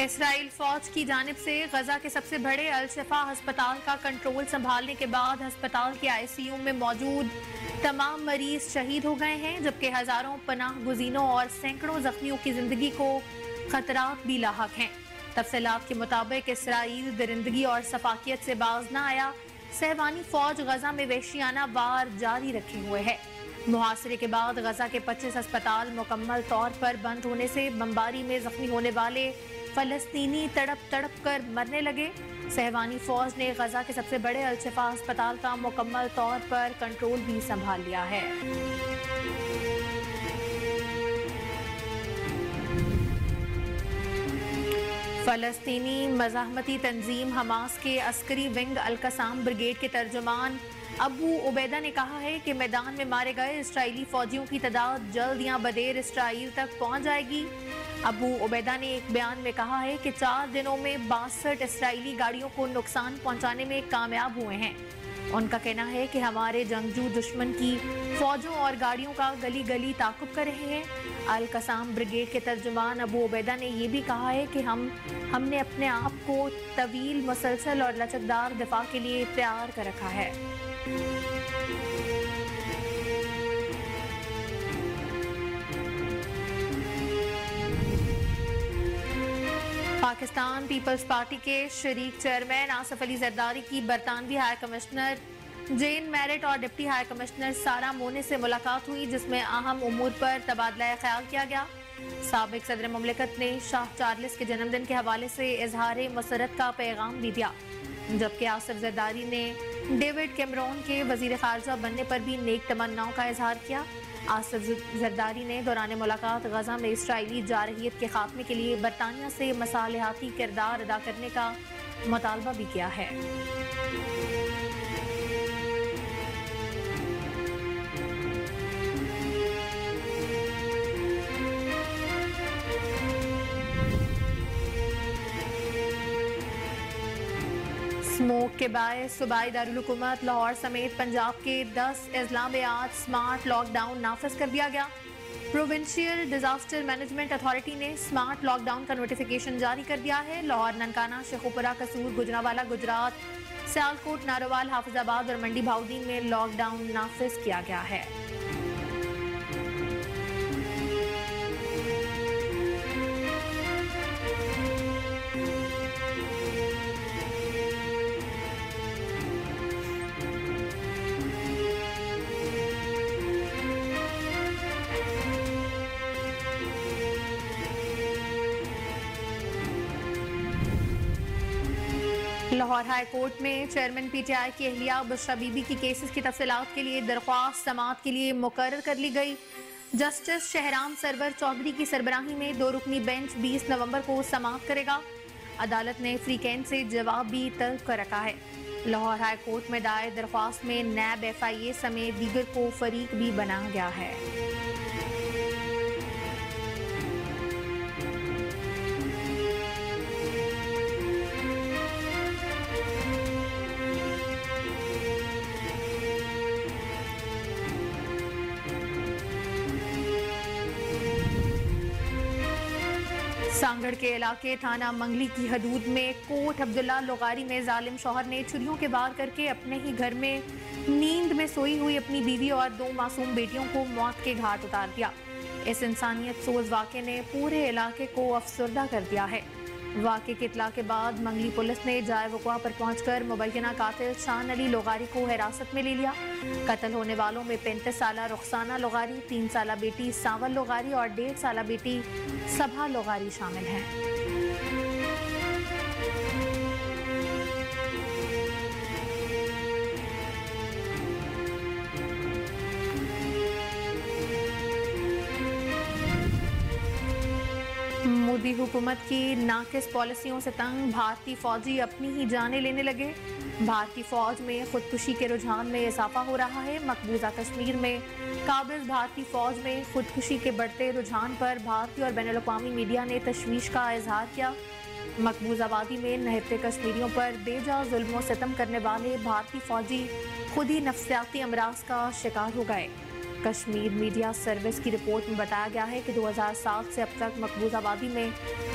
اسرائیل فوج کی جانب سے غزہ کے سب سے بڑے الشفا ہسپتال کا کنٹرول سنبھالنے کے بعد ہسپتال کے آئی سی یو میں موجود تمام مریض شہید ہو گئے ہیں، جبکہ ہزاروں پناہ گزینوں اور سینکڑوں زخمیوں کی زندگی کو خطرات بھی لاحق ہیں۔ تفصیلات کے مطابق اسرائیل درندگی اور سفاکیت سے باز نہ آیا۔ صہیونی فوج غزہ میں وحشیانہ وار جاری رکھے ہوئے ہے۔ محاصرے کے بعد غزہ کے 25 ہسپتال مکمل طور پر بند ہونے سے بمباری میں زخمی ہونے والے فلسطینی تڑپ تڑپ کر مرنے لگے۔ صہیونی فوج نے غزہ کے سب سے بڑے الشفا ہسپتال کا مکمل طور پر کنٹرول بھی سنبھال لیا ہے۔ فلسطینی مزاحمتی تنظیم حماس کے عسکری ونگ القسام بریگیڈ کے ترجمان ابو عبیدہ نے کہا ہے کہ میدان میں مارے گئے اسرائیلی فوجیوں کی تعداد جلد یا بدیر اسرائیل تک پہنچ جائے گی۔ ابو عبیدہ نے ایک بیان میں کہا ہے کہ 4 دنوں میں 62 اسرائیلی گاڑیوں کو نقصان پہنچانے میں کامیاب ہوئے ہیں۔ ان کا کہنا ہے کہ ہمارے جنگجو دشمن کی فوجوں اور گاڑیوں کا گلی گلی تعاقب کر رہے ہیں۔ القسام بریگیڈ کے ترجمان ابو عبیدہ نے یہ بھی کہا ہے کہ ہم نے اپنے آپ کو طویل، مسلسل اور لچکدار دفاع کے لیے تیار کر رکھا ہے۔ پاکستان پیپلز پارٹی کے شریک چیئرمین آصف علی زرداری کی برطانوی ہائی کمشنر جین میرٹ اور ڈپٹی ہائی کمشنر سارہ مونے سے ملاقات ہوئی، جس میں اہم امور پر تبادلہ خیال کیا گیا۔ سابق صدر مملکت نے شاہ چارلس کے جنم دن کے حوالے سے اظہار مسرت کا پیغام بھی دیا، جبکہ آصف زرداری نے ڈیوڈ کیمرون کے وزیر خارجہ بننے پر بھی نیک تمناؤں کا اظہار کیا۔ آصف زرداری نے دوران ملاقات غزہ میں اسرائیلی جارحیت کے خاتمے کے لیے برطانیہ سے مصالحاتی کردار ادا کرنے کا مطالبہ بھی کیا ہے۔ اسموگ کے باعث صوبائی دارالحکومت لاہور سمیت پنجاب کے 10 اضلاع میں آج سمارٹ لاک ڈاؤن نافذ کر دیا گیا۔ پروونشل ڈیزاسٹر مینجمنٹ اتھارٹی نے سمارٹ لاک ڈاؤن کا نوٹیفیکیشن جاری کر دیا ہے۔ لاہور، ننکانہ، شیخوپورہ، قصور، گجرانوالہ گجرات، سیالکوٹ، ناروال، حافظ آباد اور منڈی بہاؤدین میں لاک ڈاؤن نافذ کیا گیا ہے۔ لاہور ہائی کورٹ میں چیئرمین پی ٹی آئی کی اہلیہ بشرا بی بی کی کیسز کی تفصیلات کے لیے درخواست سماعت کے لیے مقرر کر لی گئی۔ جسٹس شہرام سرور چودھری کی سربراہی میں 2 رکنی بینچ 20 نومبر کو سماعت کرے گا۔ عدالت نے فری کینٹ سے جواب بھی طلب کر رکھا ہے۔ لاہور ہائی کورٹ میں دائر درخواست میں نیب ایف آئی اے سمیت دیگر کو فریق بھی بنایا گیا ہے۔ سانگڑ کے علاقے تھانہ منگلی کی حدود میں کوٹ عبداللہ لغاری میں ظالم شوہر نے چھریوں کے وار کر کے اپنے ہی گھر میں نیند میں سوئی ہوئی اپنی بیوی اور 2 معصوم بیٹیوں کو موت کے گھاٹ اتار دیا۔ اس انسانیت سوز واقعے نے پورے علاقے کو افسردہ کر دیا ہے۔ واقعے کی اطلاع کے بعد منگلی پولیس نے جائے وقوع پر پہنچ کر مبینہ قاتل شان علی لغاری کو حراست میں لے لیا۔ قتل ہونے والوں میں 35 سالہ رخسانہ لغاری، 3 سالہ بیٹی ساول لغاری اور 1.5 سالہ بیٹی صبا لغاری شامل ہیں۔ مودی حکومت کی ناقص پالیسیوں سے تنگ بھارتی فوجی اپنی ہی جانیں لینے لگے۔ بھارتی فوج میں خودکشی کے رجحان میں اضافہ ہو رہا ہے۔ مقبوضہ کشمیر میں قابض بھارتی فوج میں خودکشی کے بڑھتے رجحان پر بھارتی اور بین الاقوامی میڈیا نے تشویش کا اظہار کیا۔ مقبوضہ وادی میں نہتے کشمیریوں پر بے جا ظلم و ستم کرنے والے بھارتی فوجی خود ہی نفسیاتی امراض کا شکار ہو گئے۔ کشمیر میڈیا سروس کی رپورٹ میں بتایا گیا ہے کہ 2007 سے اب تک مقبوضہ آبادی میں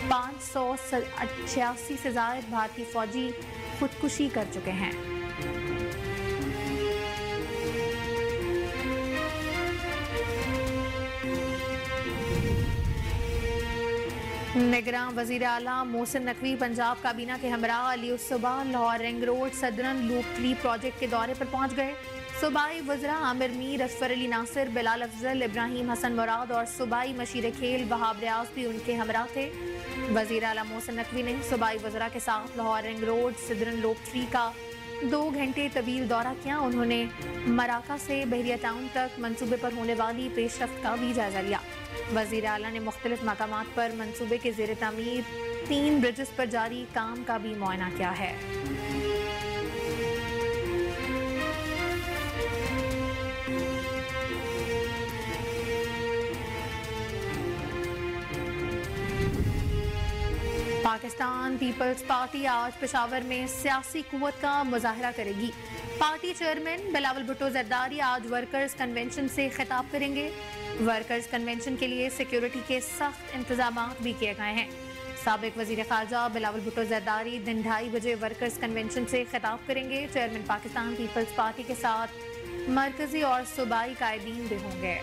588 سے زائد بھارتی فوجی خودکشی کر چکے ہیں۔ نگراں وزیر اعلیٰ محسن نقوی پنجاب کابینہ کے ہمراہ علی الصبح Lahore ring road صدرن loop 3 project کے دورے پر پہنچ گئے۔ صوبائی وزراء عامر میر، اظفر علی ناصر، بلال افضل، ابراہیم حسن مراد اور صوبائی مشیر کھیل وہاب ریاض بھی ان کے ہمراہ تھے۔ وزیر اعلیٰ محسن نقوی نے صوبائی وزراء کے ساتھ لاہور رنگ روڈ صدرن لوپ 3 کا 2 گھنٹے طویل دورہ کیا۔ انہوں نے مراکہ سے بحریہ ٹاؤن تک منصوبے پر ہونے والی پیش رفت کا بھی جائزہ لیا۔ وزیر اعلیٰ نے مختلف مقامات پر منصوبے کے زیر تعمیر 3 برجز پر جاری کام کا بھی معائنہ کیا ہے۔ پاکستان پیپلز پارٹی آج پشاور میں سیاسی قوت کا مظاہرہ کرے گی۔ پارٹی چیئرمین بلاول بھٹو زرداری آج ورکرز کنونشن سے خطاب کریں گے۔ ورکرز کنونشن کے لیے سیکیورٹی کے سخت انتظامات بھی کیے گئے ہیں۔ سابق وزیر خارجہ بلاول بھٹو زرداری دن 2:30 بجے ورکرز کنونشن سے خطاب کریں گے۔ چیئرمین پاکستان پیپلز پارٹی کے ساتھ مرکزی اور صوبائی قائدین بھی ہوں گے۔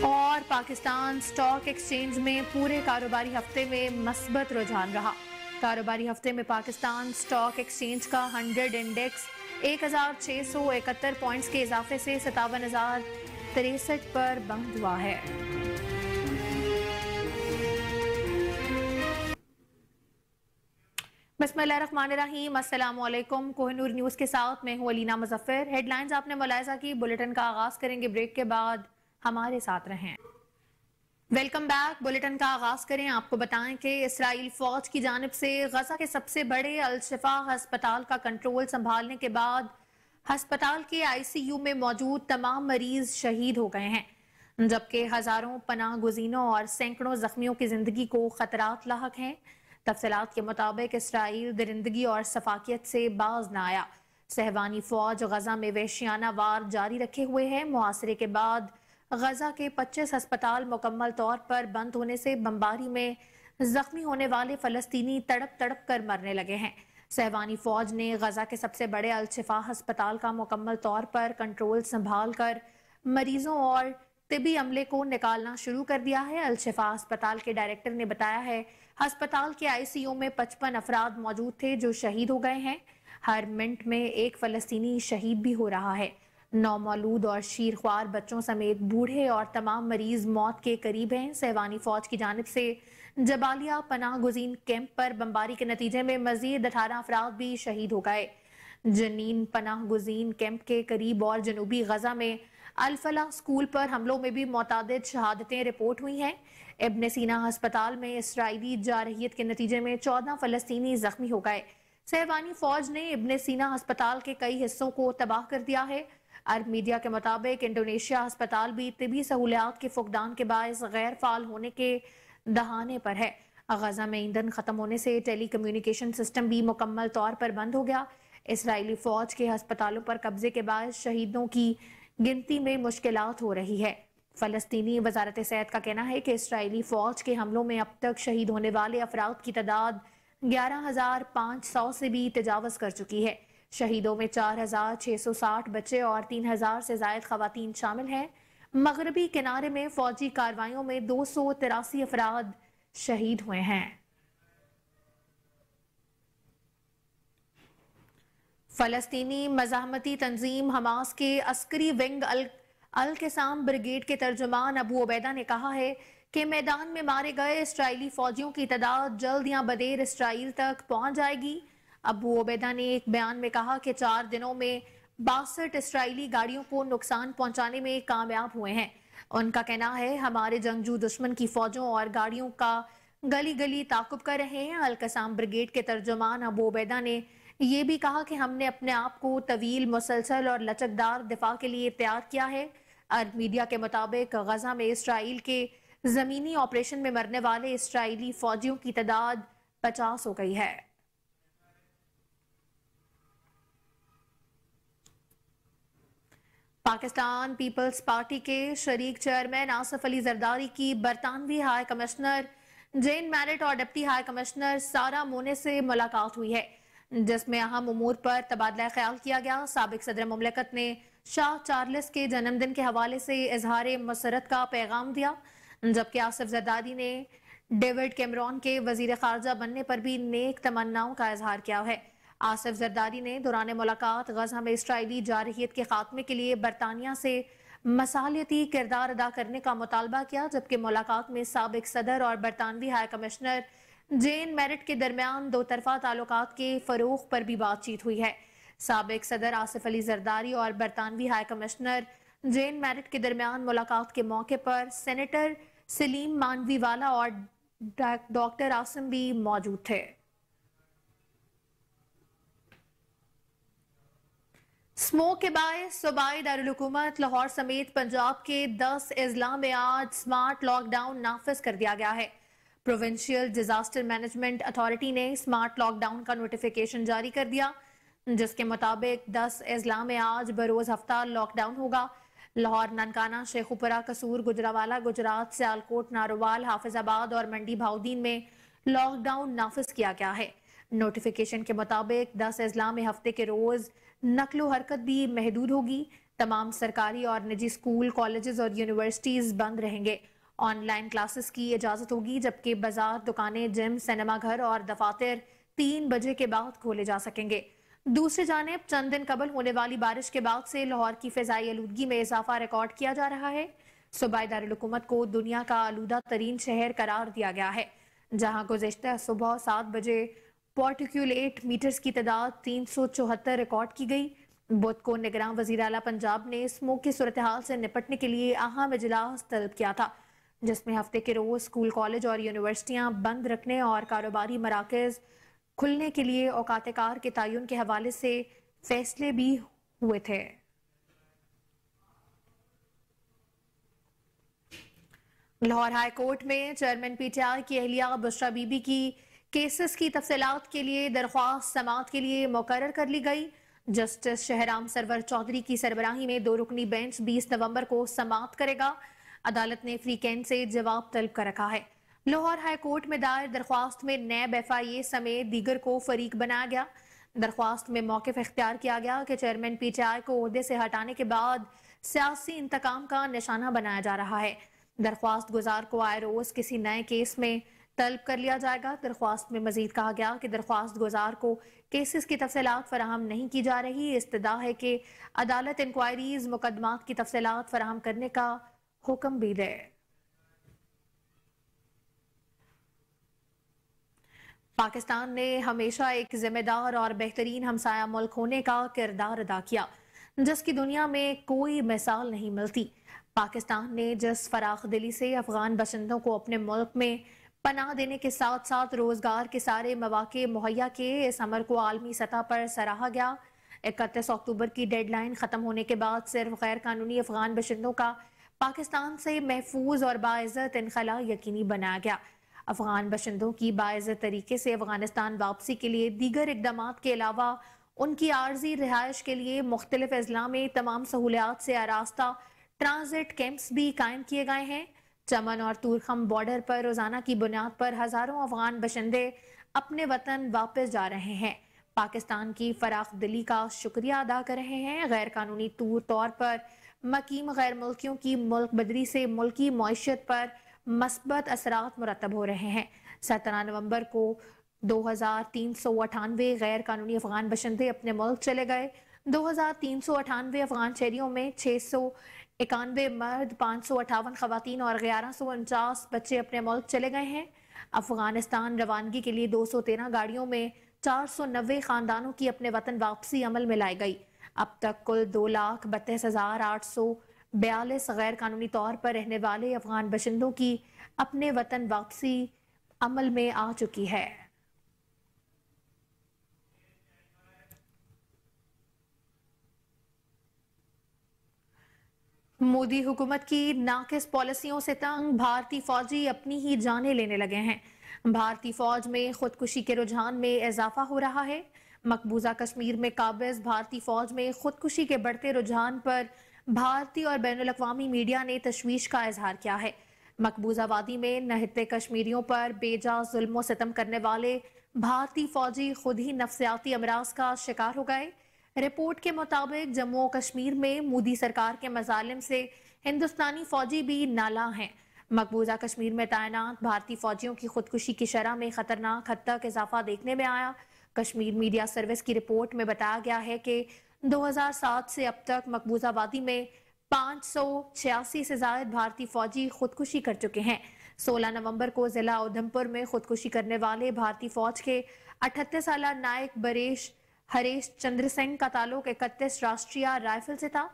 اور پاکستان سٹاک ایکسچینج میں پورے کاروباری ہفتے میں مثبت رجحان رہا۔ کاروباری ہفتے میں پاکستان سٹاک ایکسچینج کا 100 انڈیکس 1671 پوائنٹس کے اضافے سے 57,063 پر بند ہوا ہے۔ بسم اللہ الرحمن الرحیم، السلام علیکم۔ کوہ نور نیوز کے ساتھ میں ہوں علینا مظفر۔ ہیڈ لائنز آپ نے ملاحظہ کی، بلیٹن کا آغاز کریں گے بریک کے بعد، ہمارے ساتھ رہیں۔ Welcome back. بلیٹن کا آغاز کریں، آپ کو بتائیں کہ اسرائیل فوج کی جانب سے غزہ کے سب سے بڑے الشفا ہسپتال کا کنٹرول سنبھالنے کے بعد ہسپتال کے ICU میں موجود تمام مریض شہید ہو گئے ہیں، جبکہ ہزاروں پناہ گزینوں اور سینکڑوں زخمیوں کی زندگی کو خطرات لاحق ہیں۔ تفصیلات کے مطابق اسرائیل درندگی اور سفاکیت سے باز نہ آیا۔ صہیونی فوج غزہ میں وحشیانہ وار جاری رکھے ہوئے ہے۔ محاصرے کے بعد غزہ کے 25 ہسپتال مکمل طور پر بند ہونے سے بمباری میں زخمی ہونے والے فلسطینی تڑپ تڑپ کر مرنے لگے ہیں۔ صہیونی فوج نے غزہ کے سب سے بڑے الشفا ہسپتال کا مکمل طور پر کنٹرول سنبھال کر مریضوں اور طبی عملے کو نکالنا شروع کر دیا ہے۔ الشفا ہسپتال کے ڈائریکٹر نے بتایا ہے ہسپتال کے ICU میں 55 افراد موجود تھے جو شہید ہو گئے ہیں۔ ہر منٹ میں ایک فلسطینی شہید بھی ہو رہا ہے۔ نومولود اور شیرخوار بچوں سمیت بوڑھے اور تمام مریض موت کے قریب ہیں۔ صہیونی فوج کی جانب سے جبالیہ پناہ گزین کیمپ پر بمباری کے نتیجے میں مزید 18 افراد بھی شہید ہو گئے۔ جنین پناہ گزین کیمپ کے قریب اور جنوبی غزہ میں الفلاح اسکول پر حملوں میں بھی متعدد شہادتیں رپورٹ ہوئی ہیں۔ ابن سینا ہسپتال میں اسرائیلی جارحیت کے نتیجے میں 14 فلسطینی زخمی ہو گئے۔ صہیونی فوج نے ابن سینا ہسپتال کے کئی حصوں کو تباہ کر دیا ہے۔ عرب میڈیا کے مطابق انڈونیشیا ہسپتال بھی طبی سہولیات کے فقدان کے باعث غیر فعال ہونے کے دہانے پر ہے۔ غزہ میں ایندھن ختم ہونے سے ٹیلی کمیونیکیشن سسٹم بھی مکمل طور پر بند ہو گیا۔ اسرائیلی فوج کے ہسپتالوں پر قبضے کے باعث شہیدوں کی گنتی میں مشکلات ہو رہی ہے۔ فلسطینی وزارت صحت کا کہنا ہے کہ اسرائیلی فوج کے حملوں میں اب تک شہید ہونے والے افراد کی تعداد 11,500 سے بھی تجاوز کر چکی ہے۔ شہیدوں میں 4,660 بچے اور 3,000 سے زائد خواتین شامل ہیں۔ مغربی کنارے میں فوجی کارروائیوں میں 283 افراد شہید ہوئے ہیں۔ فلسطینی مزاحمتی تنظیم حماس کے عسکری ونگ القسام بریگیڈ کے ترجمان ابو عبیدہ نے کہا ہے کہ میدان میں مارے گئے اسرائیلی فوجیوں کی تعداد جلد یا بدیر اسرائیل تک پہنچ جائے گی۔ ابو عبیدہ نے ایک بیان میں کہا کہ 4 دنوں میں 62 اسرائیلی گاڑیوں کو نقصان پہنچانے میں کامیاب ہوئے ہیں۔ ان کا کہنا ہے ہمارے جنگجو دشمن کی فوجوں اور گاڑیوں کا گلی گلی تعاقب کر رہے ہیں۔ القسام بریگیڈ کے ترجمان ابو عبیدہ نے یہ بھی کہا کہ ہم نے اپنے آپ کو طویل، مسلسل اور لچکدار دفاع کے لیے تیار کیا ہے۔ عرب میڈیا کے مطابق غزہ میں اسرائیل کے زمینی آپریشن میں مرنے والے اسرائیلی فوجیوں کی تعداد 50 ہو گئی ہے۔ पाकिस्तान पीपल्स पार्टी के शरीक चेयरमैन आसिफ अली जरदारी की बरतानवी हाई कमिश्नर जेन मैरिट और डिप्टी हाई कमिश्नर सारा मोने से मुलाकात हुई है, जिसमें अहम उमूर पर तबादला ख्याल किया गया। साबिक सदर मुमलिकत ने शाह चार्ल्स के जन्मदिन के हवाले से इजहार मसरत का पैगाम दिया, जबकि आसिफ जरदारी ने डेविड कैमरॉन के वजीर खारजा बनने पर भी नेक तमन्नाओं का इजहार किया है। आसिफ जरदारी ने दौरान मुलाकात गजा में इसराइली जारहियत के खात्मे के लिए बरतानिया से मसालियती किरदार अदा करने का मुतालबा किया, जबकि मुलाकात में साबिक सदर और बरतानवी हाई कमिश्नर जेन मैरिट के दरमियान दो तरफा ताल्लुकात के फरोग पर भी बातचीत हुई है। साबिक सदर आसिफ अली जरदारी और बरतानवी हाई कमिश्नर जेन मैरिट के दरमियान मुलाकात के मौके पर सेनेटर सलीम मानवीवाला और डॉक्टर आसिम भी मौजूद थे। स्मोक के बायस सूबाई दारुल हुकूमत लाहौर समेत पंजाब के 10 अजला में आज स्मार्ट लॉकडाउन नाफिज कर दिया गया है। प्रोविंशियल डिजास्टर मैनेजमेंट अथॉरिटी ने स्मार्ट लॉकडाउन का नोटिफिकेशन जारी कर दिया, जिसके मुताबिक 10 अजला में आज बरोज हफ्ता लॉकडाउन होगा। लाहौर, ननकाना, शेखुपुरा, कसूर, गुजरावाला, गुजरात, सियालकोट, नारोवाल, हाफिजाबाद और मंडी भाउदीन में लॉकडाउन नाफिज किया गया है। नोटिफिकेशन के मुताबिक 10 अजला में हफ्ते के रोज नकलो हरकत भी महदूद होगी। तमाम सरकारी और निजी स्कूल, कॉलेजेस और यूनिवर्सिटीज बंद रहेंगे। ऑनलाइन क्लासेस की इजाजत होगी, जबकि बाजार, दुकानें, जिम, सिनेमा घर और दफातर 3 बजे के बाद खोले जा सकेंगे। दूसरी जानिब चंद दिन कबल होने वाली बारिश के बाद से लाहौर की फिजाई आलूदगी में इजाफा रिकॉर्ड किया जा रहा है। सूबाई दारुल हुकूमत को दुनिया का आलूदा तरीन शहर करार दिया गया है, जहां गुज़िश्ता सुबह 7 बजे पार्टिकुलेट मीटर्स की तादाद 374 रिकॉर्ड की गई। बुध को निगरान वजीर आला पंजाब ने स्मोक की सूरत हाल से निपटने के लिए अहम इजलास तलब किया था, जिसमें हफ्ते के रोज स्कूल, कॉलेज और यूनिवर्सिटियां बंद रखने और कारोबारी मराकज खुलने के लिए औकात कार के तयन के हवाले से फैसले भी हुए थे। लाहौर हाई कोर्ट में चेयरमैन पीटीआई की अहलिया बुशरा बीबी की केसेस की तफसीलात के लिए दरख्वास्त समाअत के लिए मुकर्रर कर ली गई। जस्टिस शहराम सरवर चौधरी की सरबराही में 2 रुकनी बेंच 20 नवंबर को समाअत करेगा। अदालत ने फ्रीकैन से जवाब तलब कर रखा है। लाहौर हाई कोर्ट में दायर दरख्वास्त में नैब FIA समेत दीगर को फरीक बनाया गया। दरख्वास्त में मौक़िफ़ इख्तियार किया गया कि चेयरमैन पीटीआई को ओहदे से हटाने के बाद सियासी इंतकाम का निशाना बनाया जा रहा है। दरख्वास्त गुजार को आए रोज किसी नए केस में तलब कर लिया जाएगा। दरख्वास्त में मजीद कहा गया कि दरख्वास्त गुजार को केसेस की तफसीलात फराहम नहीं की जा रही। इस्तदा है कि अदालत इंक्वायरीज मुकदमात की तफसीलात फराहम करने का हुक्म भी दे। पाकिस्तान ने हमेशा एक जिम्मेदार और बेहतरीन हमसाया मुल्क होने का किरदार अदा किया, जिसकी दुनिया में कोई मिसाल नहीं मिलती। पाकिस्तान ने जिस फराख दिली से अफगान बशिंदों को अपने मुल्क में पनाह देने के साथ साथ रोजगार के सारे मौके मुहैया किए, इस अमर को आलमी सतह पर सराहा गया। 31 अक्टूबर की डेडलाइन खत्म होने के बाद सिर्फ गैर कानूनी अफगान बशिंदों का पाकिस्तान से महफूज और बाइज्जत इनखला यकीनी बनाया गया। अफगान बशिंदों की बाइज्जत तरीके से अफगानिस्तान वापसी के लिए दीगर इकदामात के अलावा उनकी आर्जी रिहाइश के लिए मुख्तलिफ अजला में तमाम सहूलियात से आरास्ता ट्रांजिट कैंप्स भी कायम किए गए हैं। चमन और तूरखम बॉर्डर पर रोजाना की बुनियाद पर हजारों अफगान बशिंदे अपने वतन वापस जा रहे हैं, पाकिस्तान की फराख दिली का शुक्रिया अदा कर रहे हैं। गैर कानूनी तौर पर मकीम गैर मुल्कियों की मुल्क बदरी से मुल्की मईशत पर मस्बत असरात मुरतब हो रहे हैं। 17 नवंबर को 2398 गैर कानूनी अफगान बशिंदे अपने मुल्क चले गए। 2398 अफगान शहरियों में 691 मर्द, 558 खवातीन और 1149 बच्चे अपने मुल्क चले गए हैं। अफगानिस्तान रवानगी के लिए 213 गाड़ियों में 490 खानदानों की अपने वतन वापसी अमल में लाई गई। अब तक कुल 2,32,842 गैर कानूनी तौर पर रहने वाले अफगान बशिंदों की अपने वतन वापसी अमल में आ चुकी है। मोदी हुकूमत की नाकिस पॉलिसियों से तंग भारतीय फौजी अपनी ही जानें लेने लगे हैं। भारतीय फौज में खुदकुशी के रुझान में इजाफा हो रहा है। मकबूजा कश्मीर में काबिज भारतीय फौज में खुदकुशी के बढ़ते रुझान पर بھارتی اور بین الاقوامی میڈیا نے تشویش کا اظہار کیا ہے۔ مقبوضہ وادی میں نہتے کشمیریوں پر بے جا ظلم و ستم کرنے والے بھارتی فوجی خود ہی نفسیاتی امراض کا شکار ہو گئے۔ رپورٹ کے مطابق جموں و کشمیر میں مودی سرکار کے مظالم سے ہندوستانی فوجی بھی نالاں ہیں۔ مقبوضہ کشمیر میں تعینات بھارتی فوجیوں کی خودکشی کی شرح میں خطرناک حد تک اضافہ دیکھنے میں آیا۔ کشمیر میڈیا سروس کی رپورٹ میں بتایا گیا ہے کہ 2007 سے اب تک مقبوضہ وادی میں 586 سے زائد بھارتی فوجی خودکشی کر چکے ہیں۔ 16 نومبر کو ضلع ادھمپور میں خودکشی کرنے والے بھارتی فوج کے 38 سالہ نائک ہریش چندر سنگھ کا تعلق 31 راشٹریہ رائفل سے تھا۔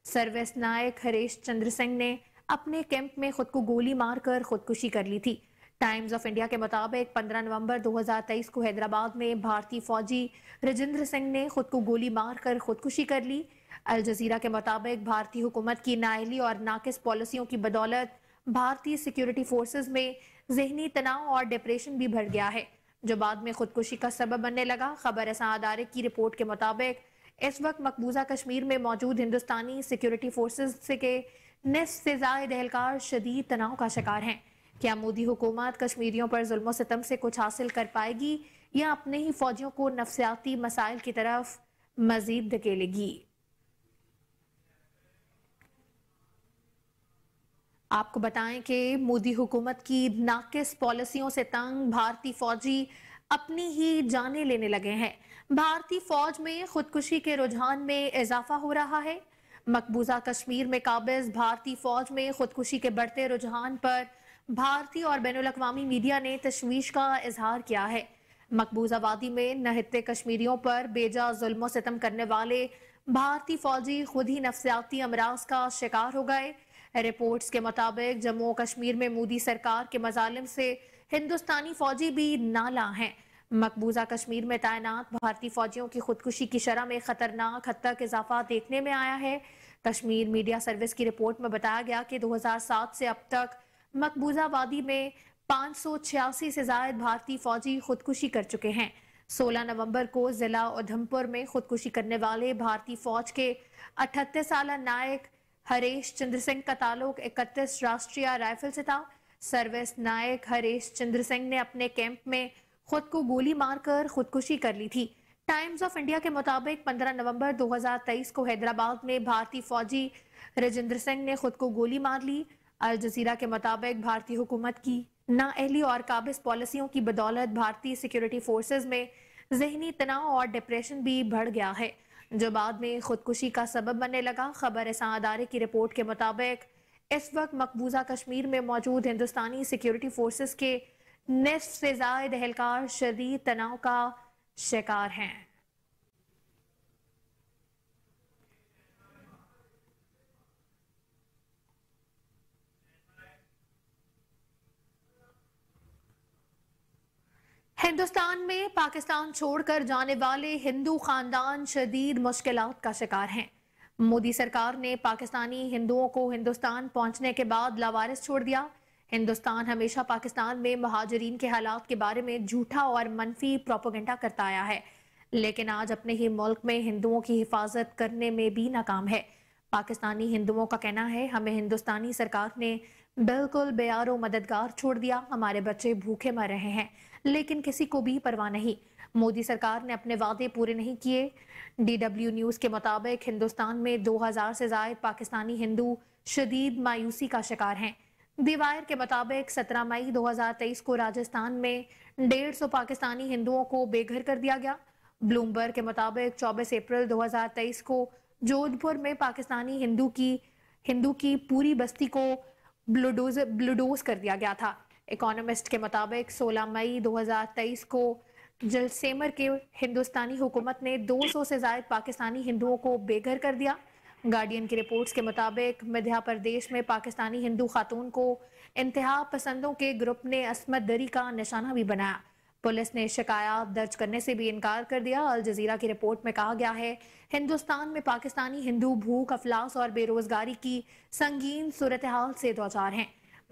سروس نائک ہریش چندر سنگھ نے اپنے کیمپ میں خود کو گولی مار کر خودکشی کر لی تھی۔ ٹائمز آف انڈیا کے مطابق 15 نومبر 2023 کو حیدرآباد میں بھارتی فوجی رجندر سنگھ نے خود کو گولی مار کر خودکشی کر لی۔ الجزیرہ کے مطابق بھارتی حکومت کی نااہلی اور ناقص پالیسیوں کی بدولت بھارتی سیکیورٹی فورسز میں ذہنی تناؤ اور ڈپریشن بھی بڑھ گیا ہے، جو بعد میں خودکشی کا سبب بننے لگا۔ خبر رساں ادارے کی رپورٹ کے مطابق اس وقت مقبوضہ کشمیر میں موجود ہندوستانی سیکیورٹی فورسز کے نصف سے زائد اہلکار شدید تناؤ کا شکار ہیں۔ کیا مودی حکومت کشمیریوں پر ظلم و ستم سے کچھ حاصل کر پائے گی یا اپنے ہی فوجیوں کو نفسیاتی مسائل کی طرف مزید دھکیلے گی؟ آپ کو بتائیں کہ مودی حکومت کی ناقص پالیسیوں سے تنگ بھارتی فوجی اپنی ہی جانیں لینے لگے ہیں۔ بھارتی فوج میں خودکشی کے رجحان میں اضافہ ہو رہا ہے۔ مقبوضہ کشمیر میں قابض بھارتی فوج میں خودکشی کے بڑھتے رجحان پر بھارتی اور بین الاقوامی میڈیا نے تشویش کا اظہار کیا ہے۔ مقبوضہ وادی میں نہتے کشمیریوں پر بے جا ظلم و ستم کرنے والے بھارتی فوجی خود ہی نفسیاتی امراض کا شکار ہو گئے۔ رپورٹس کے مطابق جموں و کشمیر میں مودی سرکار کے مظالم سے ہندوستانی فوجی بھی نالاں ہیں۔ مقبوضہ کشمیر میں تعینات بھارتی فوجیوں کی خودکشی کی شرح میں خطرناک حد تک اضافہ دیکھنے میں آیا ہے۔ کشمیر میڈیا سروس کی رپورٹ میں بتایا گیا کہ 2007 سے اب تک مقبوضہ وادی میں 586 سے زائد بھارتی فوجی خودکشی کر چکے ہیں۔ 16 نومبر کو ضلع ادھمپور میں خودکشی کرنے والے بھارتی فوج کے 38 سالہ نائک ہریش چندر سنگھ کا تعلق 31 راشٹریہ رائفل سے تھا۔ سروس نائک ہریش چندر سنگھ نے اپنے کیمپ میں خود کو گولی مار کر خودکشی کر لی تھی۔ ٹائمز آف انڈیا کے مطابق 15 نومبر 2023 کو حیدرآباد میں بھارتی فوجی رجندر سنگھ نے خود کو گولی مار لی۔ الجزیرہ کے مطابق بھارتی حکومت کی نااہلی اور قابض پالیسیوں کی بدولت بھارتی سیکیورٹی فورسز میں ذہنی تناؤ اور ڈپریشن بھی بڑھ گیا ہے، جو بعد میں خودکشی کا سبب بننے لگا۔ خبر رساں ادارے کی رپورٹ کے مطابق اس وقت مقبوضہ کشمیر میں موجود ہندوستانی سیکیورٹی فورسز کے نصف سے زائد اہلکار شدید تناؤ کا شکار ہیں۔ ہندوستان میں پاکستان چھوڑ کر جانے والے ہندو خاندان شدید مشکلات کا شکار ہیں۔ مودی سرکار نے پاکستانی ہندوؤں کو ہندوستان پہنچنے کے بعد لاوارث چھوڑ دیا۔ ہندوستان ہمیشہ پاکستان میں مہاجرین کے حالات کے بارے میں جھوٹا اور منفی پروپیگنڈا کرتا آیا ہے، لیکن آج اپنے ہی ملک میں ہندوؤں کی حفاظت کرنے میں بھی ناکام ہے۔ پاکستانی ہندوؤں کا کہنا ہے، ہمیں ہندوستانی سرکار نے بالکل بے یار و مددگار چھوڑ دیا، ہمارے بچے بھوکے مر رہے ہیں، لیکن کسی کو بھی پرواہ نہیں۔ مودی سرکار نے اپنے وعدے پورے نہیں کیے۔ DW نیوز کے مطابق ہندوستان میں 2000 سے زائد پاکستانی ہندو شدید مایوسی کا شکار ہیں۔ دی وائر کے مطابق 17 مئی 2023 کو راجستھان میں 150 پاکستانی ہندوؤں کو بے گھر کر دیا گیا۔ بلومبرگ کے مطابق 24 اپریل 2023 کو جودھ پور میں پاکستانی ہندو کی پوری بستی کو بلوڈوز کر دیا گیا تھا۔ اکانومسٹ کے مطابق 16 مئی 2023 کو جلسیمر کے ہندوستانی حکومت نے 200 سے زائد پاکستانی ہندوؤں کو بے گھر کر دیا۔ گارڈین کی رپورٹس کے مطابق مدھیہ پردیش میں پاکستانی ہندو خاتون کو انتہا پسندوں کے گروپ نے عصمت دری کا نشانہ بھی بنایا۔ پولیس نے شکایات درج کرنے سے بھی انکار کر دیا۔ الجزیرہ کی رپورٹ میں کہا گیا ہے، ہندوستان میں پاکستانی ہندو بھوک، افلاس اور بے روزگاری کی سنگین صورتحال سے دوچار ہیں۔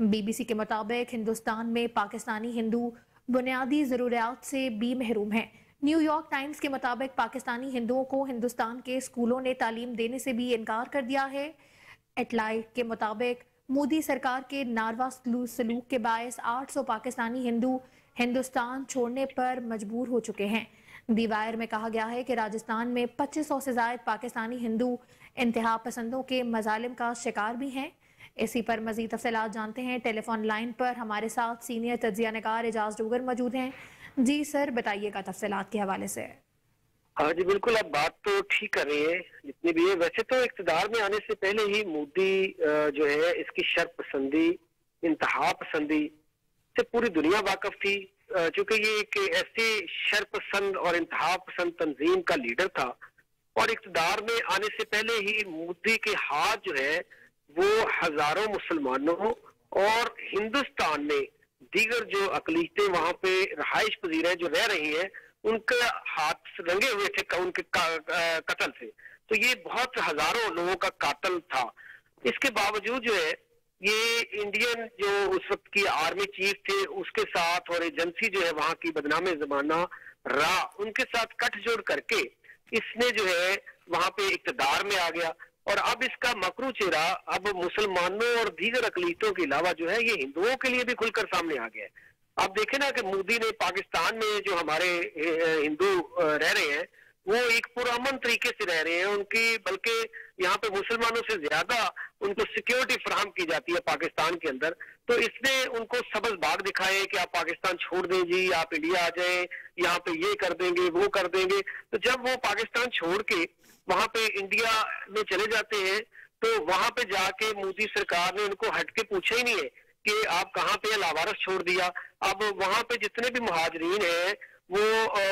BBC کے مطابق ہندوستان میں پاکستانی ہندو بنیادی ضروریات سے بھی محروم ہیں۔ نیو یارک ٹائمز کے مطابق پاکستانی ہندوؤں کو ہندوستان کے اسکولوں نے تعلیم دینے سے بھی انکار کر دیا ہے۔ एटलाइट के मुताबिक मोदी सरकार के नारवा सलूक के बायस 800 पाकिस्तानी हिंदू हिंदुस्तान छोड़ने पर मजबूर हो चुके हैं। दी वायर में कहा गया है कि राजस्थान में 2500 से ज्यादा पाकिस्तानी हिंदू इंतहा पसंदों के मजालिम का शिकार भी हैं। इसी पर मजीद तफसीलात जानते हैं। टेलीफोन लाइन पर हमारे साथ सीनियर तज्जिया निगार एजाज डोगर मौजूद हैं। जी सर, बताइएगा तफसीलात के हवाले से। हाँ जी बिल्कुल, आप बात तो ठीक कर रही है जितनी भी है। वैसे तो इक़्तिदार में आने से पहले ही मोदी जो है इसकी शर पसंदी, इंतहा पसंदी से पूरी दुनिया वाकिफ थी, क्योंकि ये एक ऐसे शर पसंद और इंतहा पसंद तंजीम का लीडर था। और इक़्तिदार में आने से पहले ही मोदी के हाथ जो है वो हजारों मुसलमानों और हिंदुस्तान में दीगर जो अकलीतें वहां पे रहाइश पजीर हैं जो रह रही हैं उनके हाथ रंगे हुए थे उनके कत्ल से। तो ये बहुत हजारों लोगों का कातल था। इसके बावजूद जो है ये इंडियन जो उस वक्त की आर्मी चीफ थे उसके साथ और एजेंसी जो है वहां की बदनाम जमाना रा उनके साथ गठजोड़ करके इसने जो है वहां पे इक़्तिदार में आ गया। और अब इसका मकरू चेहरा अब मुसलमानों और दीगर अकलीतों के अलावा जो है ये हिंदुओं के लिए भी खुलकर सामने आ गया है। आप देखें ना कि मोदी ने पाकिस्तान में जो हमारे हिंदू रह रहे हैं वो एक पुरअमन तरीके से रह रहे हैं, उनकी बल्कि यहाँ पे मुसलमानों से ज्यादा उनको सिक्योरिटी फराहम की जाती है पाकिस्तान के अंदर। तो इसने उनको सबज बाग दिखाए कि आप पाकिस्तान छोड़ दें जी, आप इंडिया आ जाएं, यहाँ पे ये कर देंगे वो कर देंगे। तो जब वो पाकिस्तान छोड़ के वहां पे इंडिया में चले जाते हैं तो वहां पे जाके मोदी सरकार ने उनको हटके पूछा ही नहीं है कि आप कहाँ पे लावारस छोड़ दिया। अब वहां पे जितने भी मुहाजिरीन हैं वो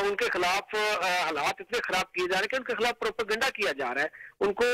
उनके खिलाफ हालात इतने खराब किए जा रहे हैं कि उनके खिलाफ प्रोपेगेंडा किया जा रहा है। उनको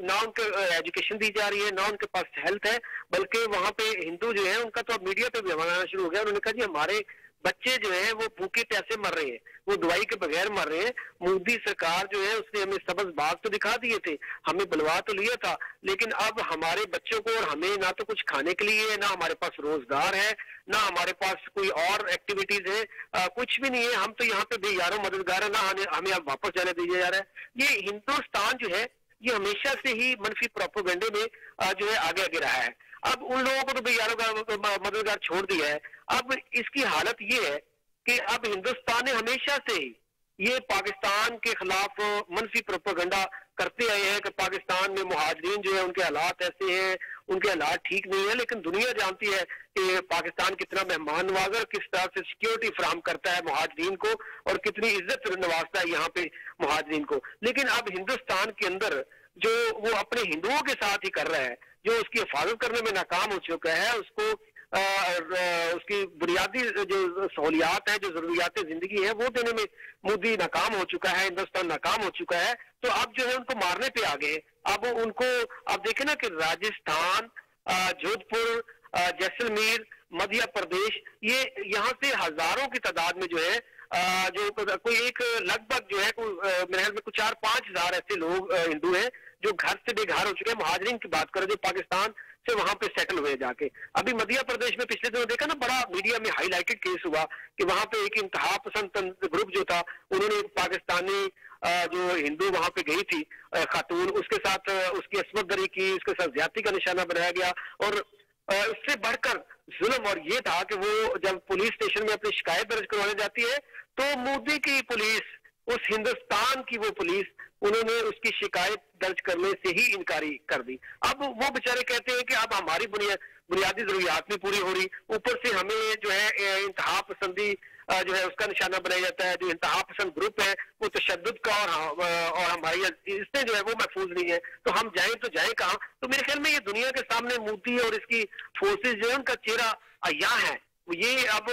ना उनके एजुकेशन दी जा रही है, ना उनके पास हेल्थ है, बल्कि वहां पे हिंदू जो है उनका तो अब मीडिया पे भी आना शुरू हो गया। उन्होंने कहा जी हमारे बच्चे जो है वो भूखे प्यासे मर रहे हैं, वो दवाई के बगैर मर रहे हैं। मोदी सरकार जो है उसने हमें सबज बाग तो दिखा दिए थे, हमें बुलवा तो लिया था, लेकिन अब हमारे बच्चों को और हमें ना तो कुछ खाने के लिए है, ना हमारे पास रोजगार है, ना हमारे पास कोई और एक्टिविटीज है, कुछ भी नहीं है। हम तो यहाँ पे बेयारों मददगार है, ना हमें अब वापस जाने दिया जा रहा है। ये हिंदुस्तान जो है ये हमेशा से ही मनफी प्रोपेगेंडे में जो है आगे आगे रहा है। अब उन लोगों को तो बेयारों का मददगार छोड़ दिया है। अब इसकी हालत ये है कि अब हिंदुस्तान ने हमेशा से ही ये पाकिस्तान के खिलाफ मनफी प्रोपेगेंडा करते आए हैं कि पाकिस्तान में मुहाजिरीन जो है उनके हालात ऐसे हैं, उनके हालात ठीक नहीं है। लेकिन दुनिया जानती है कि पाकिस्तान कितना मेहमान नवाज और किस तरह से सिक्योरिटी फराहम करता है मुहाजिरीन को और कितनी इज्जत नवाजता है यहाँ पे मुहाजिरीन को। लेकिन अब हिंदुस्तान के अंदर जो वो अपने हिंदुओं के साथ ही कर रहा है, जो उसकी हिफाजत करने में नाकाम हो चुका है, उसको उसकी बुनियादी जो सहूलियात है, जो जरूरियात जिंदगी है वो देने में मोदी नाकाम हो चुका है, हिंदुस्तान नाकाम हो चुका है। तो अब जो है उनको मारने पे आ गए। अब उनको आप देखें ना कि राजस्थान, जोधपुर, जैसलमेर, मध्य प्रदेश, ये यहाँ से हजारों की तादाद में जो है जो कोई एक लगभग जो है मेरे ख्याल में कुछ 4-5 हजार ऐसे लोग हिंदू हैं जो घर से बेघर हो चुके हैं। मुहाजिरीन की बात करें जो पाकिस्तान से वहां पे सेटल हुए जाके। अभी मध्य प्रदेश में पिछले दिनों देखा ना, बड़ा मीडिया में हाईलाइटेड केस हुआ कि वहां पे एक इंतहा पसंद ग्रुप जो था उन्होंने पाकिस्तानी जो हिंदू वहां पे गई थी खातून, उसके साथ उसकी अस्मत दरी की, उसके साथ ज्यादती का निशाना बनाया गया। और उससे बढ़कर जुल्म और ये था कि वो जब पुलिस स्टेशन में अपनी शिकायत दर्ज करवाने जाती है तो मोदी की पुलिस, उस हिंदुस्तान की वो पुलिस, उन्होंने उसकी शिकायत दर्ज करने से ही इनकारी कर दी। अब वो बेचारे कहते हैं कि अब हमारी बुनियादी जरूरियात नहीं पूरी हो रही, ऊपर से हमें जो है इंतहा पसंदी जो है उसका निशाना बनाया जाता है। जो इंतहा पसंद ग्रुप है वो तशद्दुद का और हमारी इसमें जो है वो महफूज नहीं है, तो हम जाएं तो जाएं कहाँ। तो मेरे ख्याल में ये दुनिया के सामने मोदी और इसकी फोर्सेज जो है उनका चेहरा अय्या है। ये अब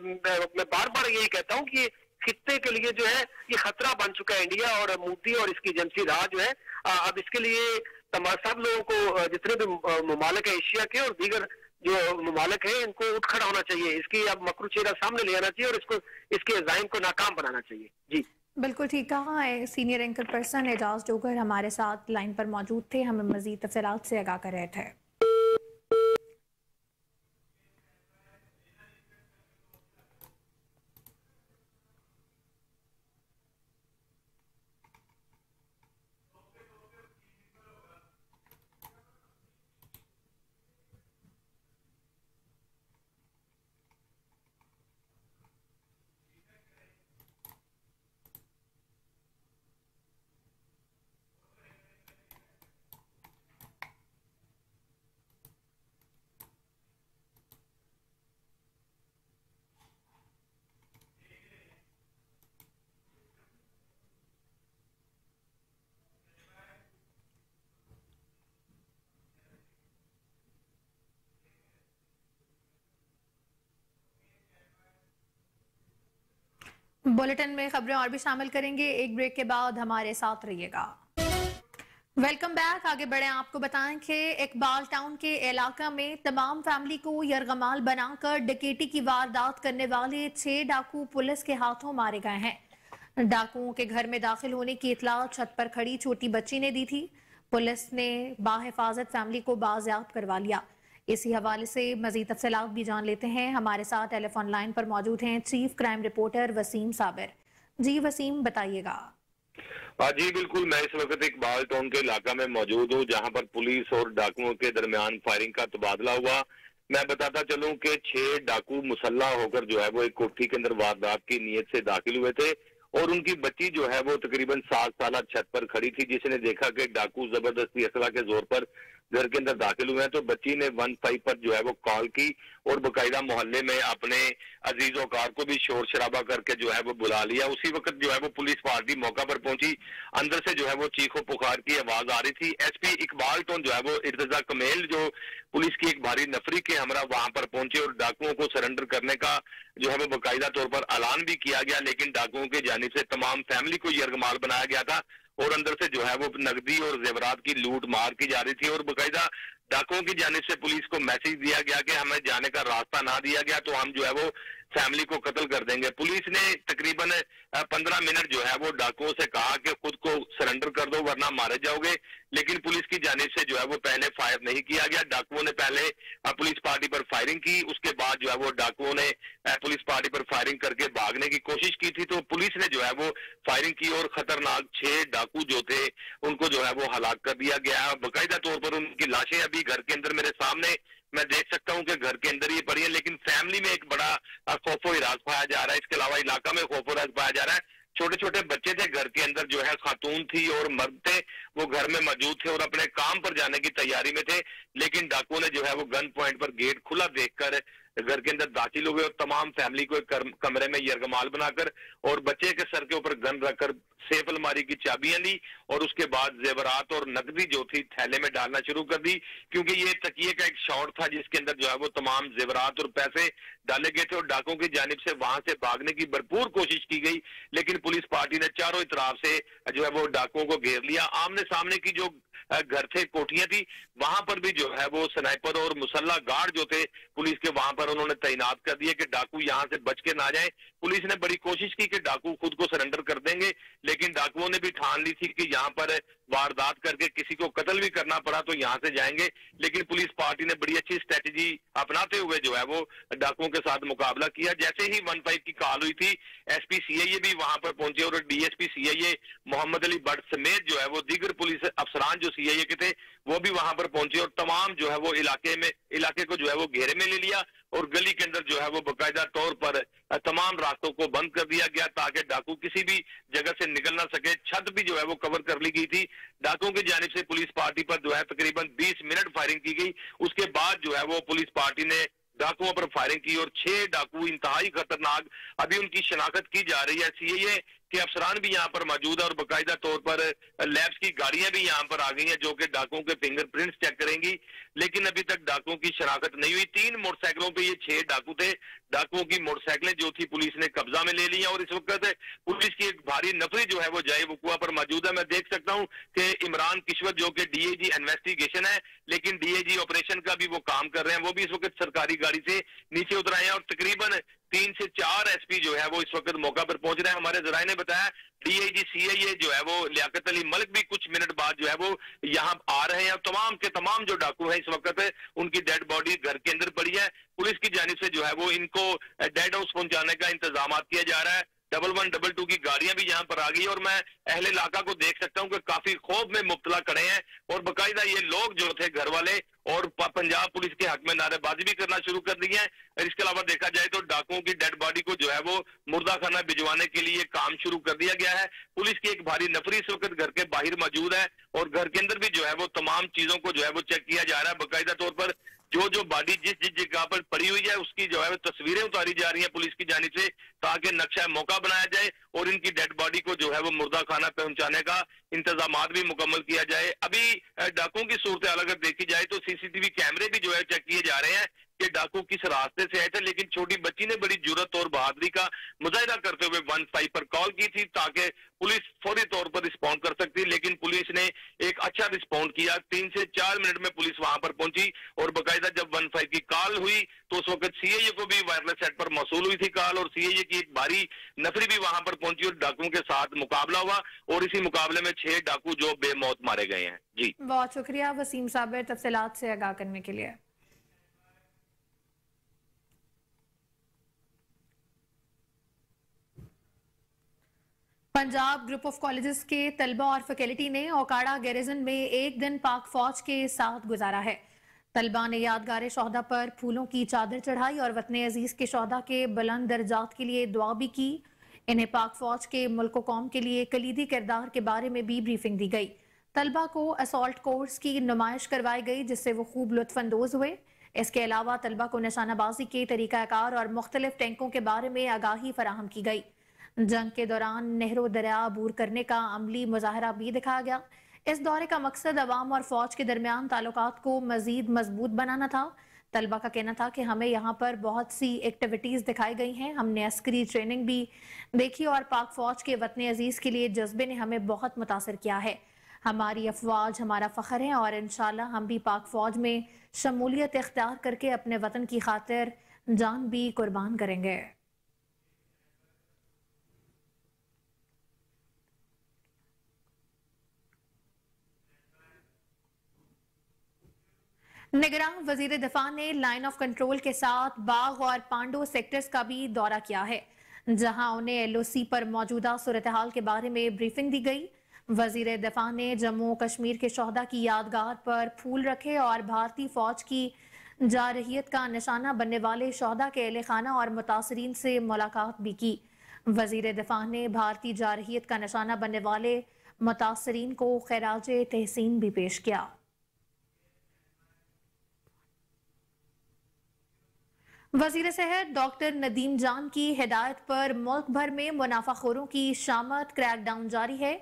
मैं बार बार यही कहता हूँ कि खित्ते के लिए जो है ये खतरा बन चुका है इंडिया, और मोदी और इसकी एजेंसी राह जो है अब इसके लिए सब लोगों को, जितने भी ममालिक है एशिया के और दीगर जो ममालिक है, इनको उठ खड़ा होना चाहिए। इसकी अब मकरू चेहरा सामने ले आना चाहिए और इसको इसके अज़ाइम को नाकाम बनाना चाहिए। जी बिल्कुल ठीक कहा है। Senior anchor person Ejaz Dogar हमारे साथ लाइन पर मौजूद थे, हमें मजीद तफसीलात से आगाह कर रहे थे। बुलेटिन में खबरें और भी शामिल करेंगे, एक ब्रेक के बाद हमारे साथ रहिएगा। Welcome back. आगे बढ़े, आपको बताएं कि इकबाल टाउन के इलाका में तमाम फैमिली को यरगमाल बनाकर डकैती की वारदात करने वाले 6 डाकू पुलिस के हाथों मारे गए हैं। डाकुओं के घर में दाखिल होने की इतला छत पर खड़ी छोटी बच्ची ने दी थी। पुलिस ने बाहिफाजत फैमिली को बाजियाब करवा लिया। इसी हवाले से मजीद तफसीलात भी जान लेते हैं। हमारे साथ टेलीफोन लाइन पर मौजूद हैं chief crime reporter Waseem Sabir. जी वसीम, बताइएगा। जी बिल्कुल, मैं इस वक्त इकबाल टाउन के इलाका में मौजूद हूँ जहां पर पुलिस और डाकुओं के दरमियान फायरिंग का तबादला हुआ। मैं बताता चलूं कि 6 डाकू मुसल्ला होकर जो है वो एक कोठी के अंदर वारदात की नीयत से दाखिल हुए थे और उनकी बच्ची जो है वो तकरीबन 7 साल छत पर खड़ी थी, जिसने देखा कि डाकू जबरदस्ती असला के जोर पर घर के अंदर दाखिल हुए हैं, तो बच्ची ने 15 पर जो है वो कॉल की और बाकायदा मोहल्ले में अपने अजीजोकार को भी शोर शराबा करके जो है वो बुला लिया। उसी वक्त जो है वो पुलिस पार्टी मौका पर पहुंची। अंदर से जो है वो चीखो पुकार की आवाज आ रही थी। एसपी इकबाल टाउन जो है वो इर्तजा कमेल जो पुलिस की एक भारी नफरी के हमरा वहां पर पहुंचे और डाकुओं को सरेंडर करने का जो है वो बाकायदा तौर पर ऐलान भी किया गया, लेकिन डाकुओं की जानिब से तमाम फैमिली को यरगमाल बनाया गया था और अंदर से जो है वो नकदी और जेवरात की लूट मार की जा रही थी और बाकायदा डाकुओं की जानिब से पुलिस को मैसेज दिया गया कि हमें जाने का रास्ता ना दिया गया तो हम जो है वो फैमिली को कत्ल कर देंगे। पुलिस ने तकरीबन 15 मिनट जो है वो डाकुओं से कहा कि खुद को सरेंडर कर दो वरना मारे जाओगे, लेकिन पुलिस की जानिब से जो है वो पहले फायर नहीं किया गया। डाकुओं ने पहले पुलिस पार्टी पर फायरिंग की, उसके बाद जो है वो डाकुओं ने पुलिस पार्टी पर फायरिंग करके भागने की कोशिश की थी, तो पुलिस ने जो है वो फायरिंग की और खतरनाक 6 डाकू जो थे उनको जो है वो हलाक कर दिया गया। बाकायदा तौर पर उनकी लाशें अभी घर के अंदर मेरे सामने मैं देख सकता हूं कि घर के अंदर ही पड़ी है, लेकिन फैमिली में एक बड़ा खौफो हिरास पाया जा रहा है। इसके अलावा इलाका में खौफो हिरास पाया जा रहा है। छोटे छोटे बच्चे थे घर के अंदर, जो है खातून थी और मर्द थे, वो घर में मौजूद थे और अपने काम पर जाने की तैयारी में थे, लेकिन डाकुओं ने जो है वो गन पॉइंट पर गेट खुला देखकर घर के अंदर दाखिल हो गए और तमाम फैमिली को एक कमरे में यरगमाल बनाकर और बच्चे के सर के ऊपर गन रखकर सेफ अलमारी की चाबियां ली और उसके बाद जेवरात और नकदी जो थी थैले में डालना शुरू कर दी, क्योंकि ये तकिए का एक शॉट था जिसके अंदर जो है वो तमाम जेवरात और पैसे डाले गए थे और डाकुओं की जानिब से वहां से भागने की भरपूर कोशिश की गई, लेकिन पुलिस पार्टी ने चारों तरफ से जो है वो डाकुओं को घेर लिया। आमने सामने की जो घर थे, कोठियां थी, वहां पर भी जो है वो स्नाइपर और मुसल्ला गार्ड जो थे पुलिस के वहां पर उन्होंने तैनात कर दिए कि डाकू यहां से बच के ना जाए। पुलिस ने बड़ी कोशिश की कि डाकू खुद को सरेंडर कर देंगे, लेकिन डाकुओं ने भी ठान ली थी कि यहाँ पर वारदात करके किसी को कत्ल भी करना पड़ा तो यहाँ से जाएंगे, लेकिन पुलिस पार्टी ने बड़ी अच्छी स्ट्रेटेजी अपनाते हुए जो है वो डाकुओं के साथ मुकाबला किया। जैसे ही 15 की कॉल हुई थी, एसपी सीआईए भी वहां पर पहुंचे और डीएसपी सीआईए मोहम्मद अली भट्ट समेत जो है वो दीगर पुलिस अफसरान जो सीआईए के थे वो भी वहां पर पहुंचे और तमाम जो है वो इलाके को जो है वो घेरे में ले लिया और गली के अंदर जो है वो बाकायदा तौर पर तमाम रास्तों को बंद कर दिया गया ताकि डाकू किसी भी जगह से निकल ना सके। छत भी जो है वो कवर कर ली गई थी। डाकुओं की जानिब से पुलिस पार्टी पर जो है तकरीबन 20 मिनट फायरिंग की गई। उसके बाद जो है वो पुलिस पार्टी ने डाकुओं पर फायरिंग की और 6 डाकू इंतहाई खतरनाक, अभी उनकी शनाख्त की जा रही है। सीआईए के अफसरान भी यहाँ पर मौजूद है और बाकायदा तौर पर लैब्स की गाड़ियां भी यहाँ पर आ गई हैं जो कि डाकुओं के फिंगरप्रिंट्स चेक करेंगी, लेकिन अभी तक डाकुओं की शनाख्त नहीं हुई। 3 मोटरसाइकिलों पे ये 6 डाकू थे। डाकुओं की मोटरसाइकिलें जो थी पुलिस ने कब्जा में ले ली हैं और इस वक्त पुलिस की एक भारी नफरी जो है वो जय वकुआ पर मौजूद है। मैं देख सकता हूँ कि इमरान किश्वर जो कि डीएजी इन्वेस्टिगेशन है, लेकिन डीएजी ऑपरेशन का भी वो काम कर रहे हैं, वो भी इस वक्त सरकारी गाड़ी से नीचे उतर आए हैं और तकरीबन 3 से 4 एसपी जो है वो इस वक्त मौका पर पहुंच रहे हैं। हमारे जराये ने बताया डीआईजी सीआईए जो है वो लियाकत अली मलिक भी कुछ मिनट बाद जो है वो यहाँ आ रहे हैं और तमाम के तमाम जो डाकू हैं इस वक्त उनकी डेड बॉडी घर के अंदर पड़ी है। पुलिस की जानिब से जो है वो इनको डेड हाउस पहुंचाने का इंतजाम किया जा रहा है। 1112 की गाड़ियां भी यहाँ पर आ गई और मैं अहले इलाका को देख सकता हूँ कि काफी खौफ में मुब्तला खड़े हैं और बाकायदा ये लोग जो थे घर वाले और पंजाब पुलिस के हक में नारेबाजी भी करना शुरू कर दी है। इसके अलावा देखा जाए तो डाकुओं की डेड बॉडी को जो है वो मुर्दा खाना भिजवाने के लिए काम शुरू कर दिया गया है। पुलिस की एक भारी नफरी इस वक्त घर के बाहर मौजूद है और घर के अंदर भी जो है वो तमाम चीजों को जो है वो चेक किया जा रहा है। बाकायदा तौर पर जो बॉडी जिस जगह पर पड़ी हुई है उसकी जो है तस्वीरें उतारी जा रही हैं पुलिस की जानिब से ताकि नक्शा मौका बनाया जाए और इनकी डेड बॉडी को जो है वो मुर्दा खाना पहुंचाने का इंतजाम भी मुकम्मल किया जाए। अभी डाकुओं की सूरत हाल अगर देखी जाए तो सीसीटीवी कैमरे भी जो है चेक किए जा रहे हैं कि डाकू किस रास्ते से आए थे, लेकिन छोटी बच्ची ने बड़ी जुर्रत और बहादुरी का मुजाहिरा करते हुए 15 15 पर कॉल की थी ताकि पुलिस फौरी तौर पर रिस्पॉन्ड कर सकती, लेकिन पुलिस ने एक अच्छा रिस्पॉन्ड किया। 3 से 4 मिनट में पुलिस वहां पर पहुंची और बाकायदा जब 15 की कॉल हुई तो उस वक्त सीआईए को भी वायरलेस सेट पर मौसूल हुई थी कॉल, और सीआईए की एक भारी नफरी भी वहां पर पहुंची और डाकुओं के साथ मुकाबला हुआ, और इसी मुकाबले में 6 डाकू जो बेमौत मारे गए हैं। जी बहुत शुक्रिया वसीम साबिर तफसीलात से आगाह करने के लिए। पंजाब ग्रुप ऑफ कॉलेजेस के तलबा और फैकल्टी ने ओकाड़ा गैरिजन में एक दिन पाक फौज के साथ गुजारा है। तलबा ने यादगार शोहदा पर फूलों की चादर चढ़ाई और वतन अजीज के शोहदा के बुलंद दर्जात के लिए दुआ भी की। इन्हें पाक फौज के मुल्क कौम के लिए कलीदी किरदार के बारे में भी ब्रीफिंग दी गई। तलबा को असॉल्ट कोर्स की नुमाइश करवाई गई जिससे वो खूब लुत्फ अंदोज हुए। इसके अलावा तलबा को निशानाबाजी के तरीकाकार और मुख्तलिफ टैंकों के बारे में आगाही फराहम की गई। जंग के दौरान नहरों दरिया अबूर करने का अमली मुजाहरा भी दिखाया गया। इस दौरे का मकसद अवाम और फौज के दरमियान ताल्लुकात को मजीद मजबूत बनाना था। तलबा का कहना था कि हमें यहाँ पर बहुत सी एक्टिविटीज दिखाई गई हैं, हमने अस्करी ट्रेनिंग भी देखी और पाक फौज के वतन अजीज के लिए जज्बे ने हमें बहुत मुतासर किया है। हमारी अफवाज हमारा फख्र है और इंशाल्लाह हम भी पाक फौज में शमूलियत इख्तियार करके अपने वतन की खातिर जान भी कुर्बान करेंगे। निगरान वजीर दिफा ने लाइन ऑफ कंट्रोल के साथ बाग और पांडो सेक्टर्स का भी दौरा किया है, जहां उन्हें एलओसी पर मौजूदा सूरत हाल के बारे में ब्रीफिंग दी गई। वजीर दिफा ने जम्मू कश्मीर के शोहदा की यादगार पर फूल रखे और भारतीय फौज की जारहियत का निशाना बनने वाले शोहदा के अहले खाना और मुतासरीन से मुलाकात भी की। वजीर दिफा ने भारतीय जारहियत का निशाना बनने वाले मुतासरीन को खैराज तहसीन भी पेश किया। वजीर सेहत डॉक्टर नदीम जान की हिदायत पर मुल्क भर में मुनाफाखोरों की शामत क्रैकडाउन जारी है।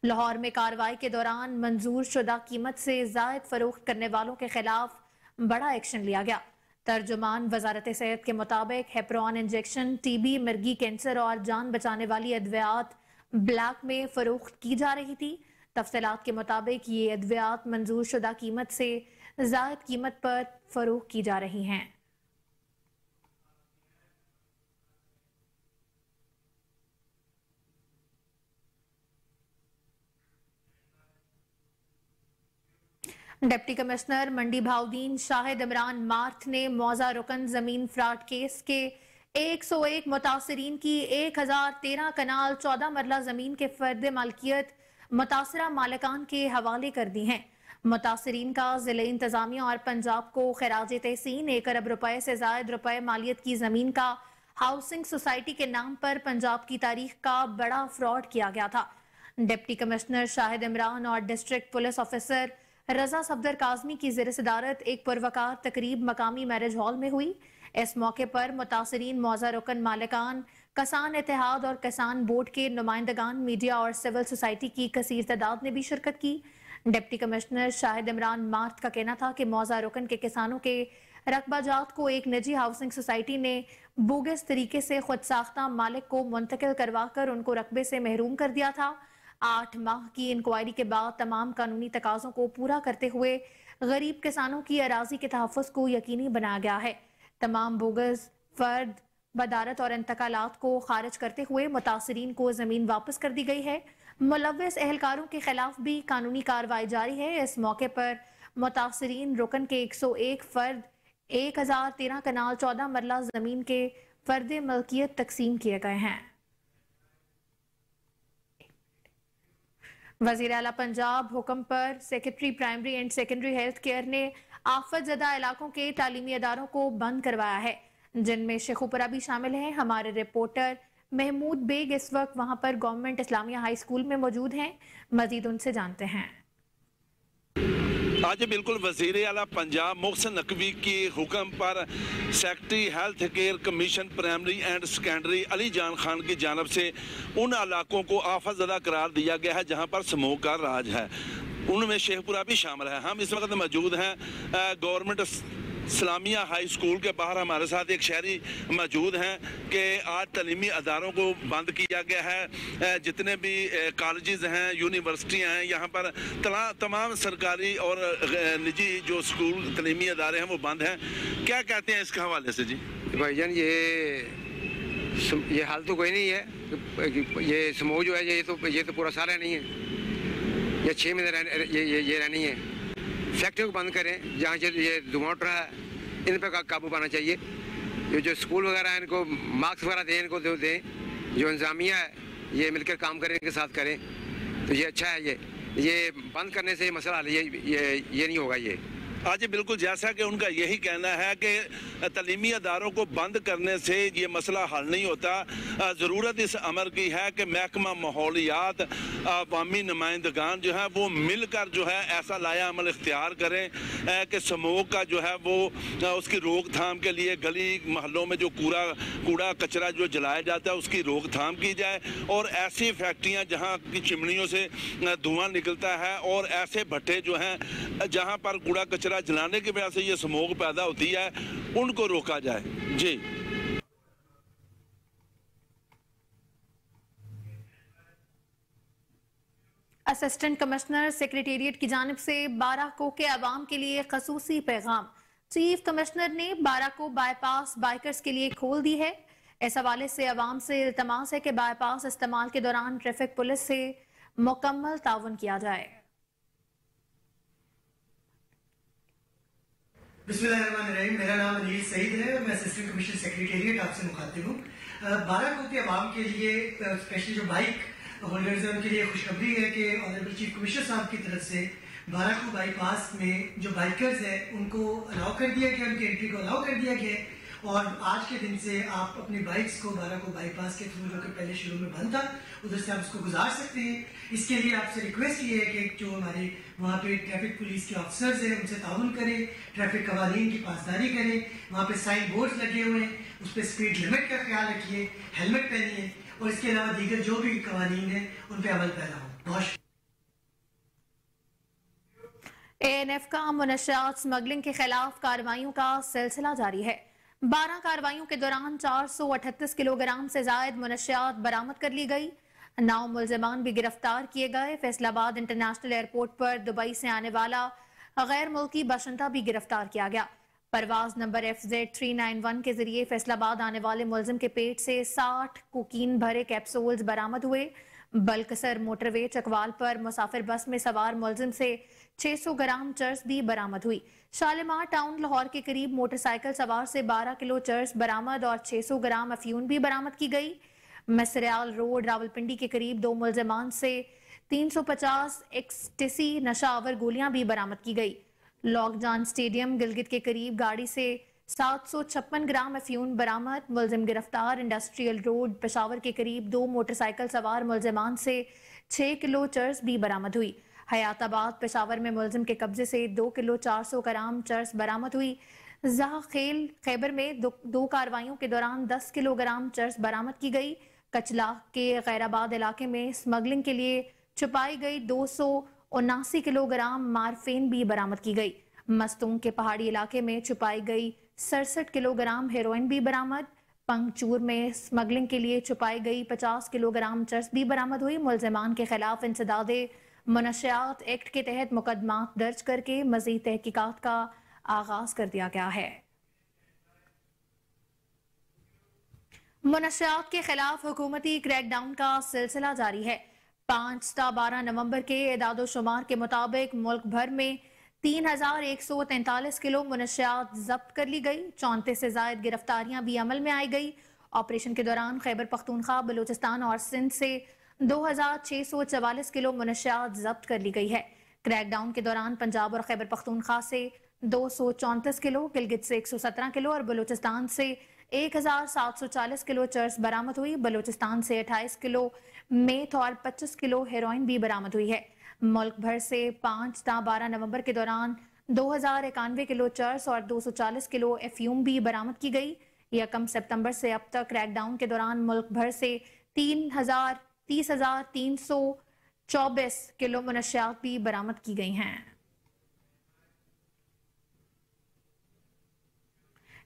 लाहौर में कार्रवाई के दौरान मंजूर शुदा कीमत से जायद फरोख्त करने वालों के खिलाफ बड़ा एक्शन लिया गया। तर्जुमान वजारत सेहत के मुताबिक हेपरॉन इंजेक्शन, टीबी, मिर्गी कैंसर और जान बचाने वाली अद्वियात ब्लैक में फरोख्त की जा रही थी। तफसीलात के मुताबिक ये अद्वियात मंजूर शुदा कीमत से जायद कीमत पर फरोख्त की जा रही हैं। डिप्टी कमिश्नर मंडी भाउदीन शाहिद इमरान मार्थ ने मौजा रुकन जमीन फ्रॉड केस के 101 मुतासरीन की 1013 कनाल 14 मरला जमीन के फर्द मालकियत मुतासरा मालिकान के हवाले कर दी हैं। मुतासरीन का जिले इंतजामिया और पंजाब को खराज तहसीन 1 अरब रुपए से जायद रुपए मालियत की जमीन का हाउसिंग सोसाइटी के नाम पर पंजाब की तारीख का बड़ा फ्रॉड किया गया था। डिप्टी कमिश्नर शाहिद इमरान और डिस्ट्रिक्ट पुलिस ऑफिसर रजा सफदर काजमी की ज़ेर सदारत एक पुरवकार तकरीब मकामी मैरिज हॉल में हुई। इस मौके पर मुतासरीन मौजा रुकन मालिकान, किसान इत्तेहाद और किसान बोर्ड के नुमाइंदगान, मीडिया और सिविल सोसाइटी की कसीर तादाद ने भी शिरकत की। Deputy commissioner Shahid Imran math का कहना था कि मौजा रुकन के किसानों के रकबाजात को एक निजी हाउसिंग सोसाइटी ने बोगस तरीके से खुद साख्ता मालिक को मुंतकिल करवा कर उनको रकबे से महरूम कर दिया था। 8 माह की इंक्वायरी के बाद तमाम कानूनी तकाज़ों को पूरा करते हुए गरीब किसानों की अराजी के तहफ़्फ़ुज़ को यकीनी बनाया गया है। तमाम बोगस फर्द बदारत और इंतकालात को खारिज करते हुए मुतासरीन को ज़मीन वापस कर दी गई है। मुलव्वस एहलकारों के खिलाफ भी कानूनी कार्रवाई जारी है। इस मौके पर मुतासरीन रुकन के 101 फर्द 1013 कनाल 14 मरला ज़मीन के फर्द मलकियत तकसीम किए गए हैं। वज़ीर आला पंजाब हुक्म पर secretary primary and secondary health care ने आफत ज़दा इलाकों के तालीमी अदारों को बंद करवाया है, जिनमें शेखुपुरा भी शामिल हैं। हमारे रिपोर्टर महमूद बेग इस वक्त वहां पर गवर्नमेंट इस्लामिया हाई स्कूल में मौजूद हैं, मजीद उनसे जानते हैं। आज बिल्कुल वज़ीर आला पंजाब मोहसिन नकवी के हुक्म पर secretary health care commission primary and secondary Ali जान खान की जानब से उन इलाकों को आफत ज़दा करार दिया गया है जहां पर स्मोक का राज है। उनमें शेखपुरा भी शामिल है। हम इस वक्त मौजूद हैं गवर्नमेंट اسلامیہ ہائی اسکول کے باہر ہمارے ساتھ ایک شہری موجود ہیں کہ آج تعلیمی اداروں کو بند کیا گیا ہے. جتنے بھی کالجز ہیں، یونیورسٹیاں ہیں، یہاں پر تمام سرکاری اور نجی جو اسکول تعلیمی ادارے ہیں وہ بند ہیں. کیا کہتے ہیں اس کے حوالے سے؟ جی بھائی جان، یہ حال تو کوئی نہیں ہے. یہ سموگ جو ہے یہ تو پورا سال ہے نہیں ہے، یہ 6 مہینے یہ رہنی ہے. فیکٹریوں کو بند کریں جہاں یہ دھواں اٹھ رہا ہے، ان پہ قابو پانا چاہیے. جو اسکول وغیرہ ہیں ان کو مارکس وغیرہ دیں، ان کو دیں. جو انتظامیہ ہے یہ مل کر کام کریں، ان کے ساتھ کریں تو یہ اچھا ہے. یہ بند کرنے سے مسئلہ حل یہ نہیں ہوگا. یہ آج بالکل جیسا کہ ان کا یہی کہنا ہے کہ تعلیمی اداروں کو بند کرنے سے یہ مسئلہ حل نہیں ہوتا. ضرورت اس امر کی ہے کہ محکمہ ماحولیات، عوامی نمائندگان جو ہے وہ مل کر جو ہے ایسا لایا عمل اختیار کریں کہ سموگ کا جو ہے وہ اس کی روک تھام کے لیے گلی محلوں میں جو کوڑا کچرا جو جلایا جاتا ہے اس کی روک تھام کی جائے. اور ایسی فیکٹریاں جہاں کی چمنیوں سے دھواں نکلتا ہے اور ایسے بھٹے جو ہیں جہاں پر کوڑا کچرا جلانے کی وجہ سے یہ سموگ پیدا ہوتی ہے، ان کو روکا جائے. جی اسسٹنٹ کمشنر سیکریٹریٹ کی جانب سے باراکو کے عوام کے لیے خصوصی پیغام. چیف کمشنر نے باراکو بائی پاس بائیکرز کے لیے کھول دی ہے. اس حوالے سے عوام سے التماس ہے کہ بائی پاس استعمال کے دوران ٹریفک پولیس سے مکمل تعاون کیا جائے. بسم اللہ الرحمن الرحیم. میرا نام انیل سعید ہے اور میں اسسٹنٹ کمشنر سیکریٹریٹ آپ سے مخاطب ہوں. باراکو کے عوام کے لیے اسپیشلی جو بائک ہولڈرز ہیں ان کے لیے خوشخبری ہے کہ آنریبل چیف کمشنر صاحب کی طرف سے باراکو بائی پاس میں جو بائکرز ہیں ان کو الاؤ کر دیا گیا، ان کی انٹری کو الاؤ کر دیا گیا. اور آج کے دن سے آپ اپنی بائکس کو باراکو بائی پاس کے تھرو، جو کہ پہلے شروع میں بند تھا، ادھر سے آپ اس کو گزار سکتے ہیں. اس کے لیے آپ سے ریکویسٹ یہ ہے کہ جو ہمارے وہاں پہ ٹریفک پولیس کے آفیسرز ہیں ان سے تعاون کریں، ٹریفک قوانین کی پاسداری کریں. وہاں پہ سائن بورڈز لگے ہوئے ہیں، اس پہ اسپیڈ لمٹ کا خیال رکھیے، ہیلمٹ پہنیے اور اس کے علاوہ دیگر جو بھی قوانین ہیں ان پہ عمل پیرا ہو. بہت شکریہ. ANF کا منشیات سمگلنگ کے خلاف کارروائیوں کا سلسلہ جاری ہے. 12 کارروائیوں کے دوران 438 کلو گرام سے زائد منشیات برآمد کر لی گئی. 9 ملزمان بھی گرفتار کیے گئے. فیصل آباد انٹرنیشنل ایئرپورٹ پر دبئی سے آنے والا غیر ملکی باشندہ بھی گرفتار کیا گیا. پرواز نمبر FZ391 کے ذریعے فیصل آباد آنے والے ملزم کے پیٹ سے 60 کوکین بھرے کیپسولز برآمد ہوئے. بلکسر موٹر وے چکوال پر مسافر بس میں سوار ملزم سے 600 گرام چرس بھی برآمد ہوئی. شالیمار ٹاؤن لاہور کے قریب موٹر سائیکل سوار سے 12 کلو چرس برآمد اور 600 گرام افیون بھی برآمد کی گئی. مسریال روڈ راولپنڈی کے قریب 2 ملزمان سے 350 ایکسٹیسی نشہ آور گولیاں بھی برآمد کی گئی. لاک جان اسٹیڈیم گلگت کے قریب گاڑی سے 756 گرام افیون برآمد. ملزم گرفتار. انڈسٹریل روڈ پشاور کے قریب 2 موٹر سائیکل سوار ملزمان سے 6 کلو چرس بھی برآمد ہوئی. حیات آباد پشاور میں ملزم کے قبضے سے 2 کلو 400 گرام چرس برآمد ہوئی. زہا خیل خیبر میں 2 کارروائیوں کے دوران 10 کلو گرام چرس برآمد کی گئی. کچلا کے غیر آباد علاقے میں سمگلنگ کے لیے چھپائی گئی 279 کلو گرام مارفین بھی برآمد کی گئی. مستونگ کے پہاڑی علاقے میں چھپائی گئی 67 کلو گرام ہیروئن بھی برآمد. پنگچور میں سمگلنگ کے لیے چھپائی گئی 50 کلو گرام چرس بھی برآمد ہوئی. ملزمان کے خلاف انسداد منشیات ایکٹ کے تحت مقدمات درج کر کے مزید تحقیقات کا آغاز کر دیا گیا ہے. منشیات کے خلاف حکومتی کریک ڈاؤن کا سلسلہ جاری ہے. 5 تا 12 نومبر کے اعداد و شمار کے مطابق ملک بھر میں 3143 کلو منشیات ضبط کر لی گئی. 34 سے زائد گرفتاریاں بھی عمل میں آئی گئی. آپریشن کے دوران خیبر پختونخوا، بلوچستان اور سندھ سے 2644 کلو منشیات ضبط کر لی گئی ہے. کریک ڈاؤن کے دوران پنجاب اور خیبر پختونخوا سے 234 کلو، گلگت سے 117 کلو اور بلوچستان سے 1740 کلو چرس برآمد ہوئی. بلوچستان سے 28 کلو میتھ اور 25 کلو ہیروئن بھی برآمد ہوئی ہے. ملک بھر سے 5 تا 12 نومبر کے دوران 2091 کلو چرس اور 240 کلو افیوم بھی برآمد کی گئی. 1 سپتمبر سے اب تک کریک ڈاؤن کے دوران ملک بھر سے 30,324 کلو منشیات بھی برآمد کی گئی ہیں.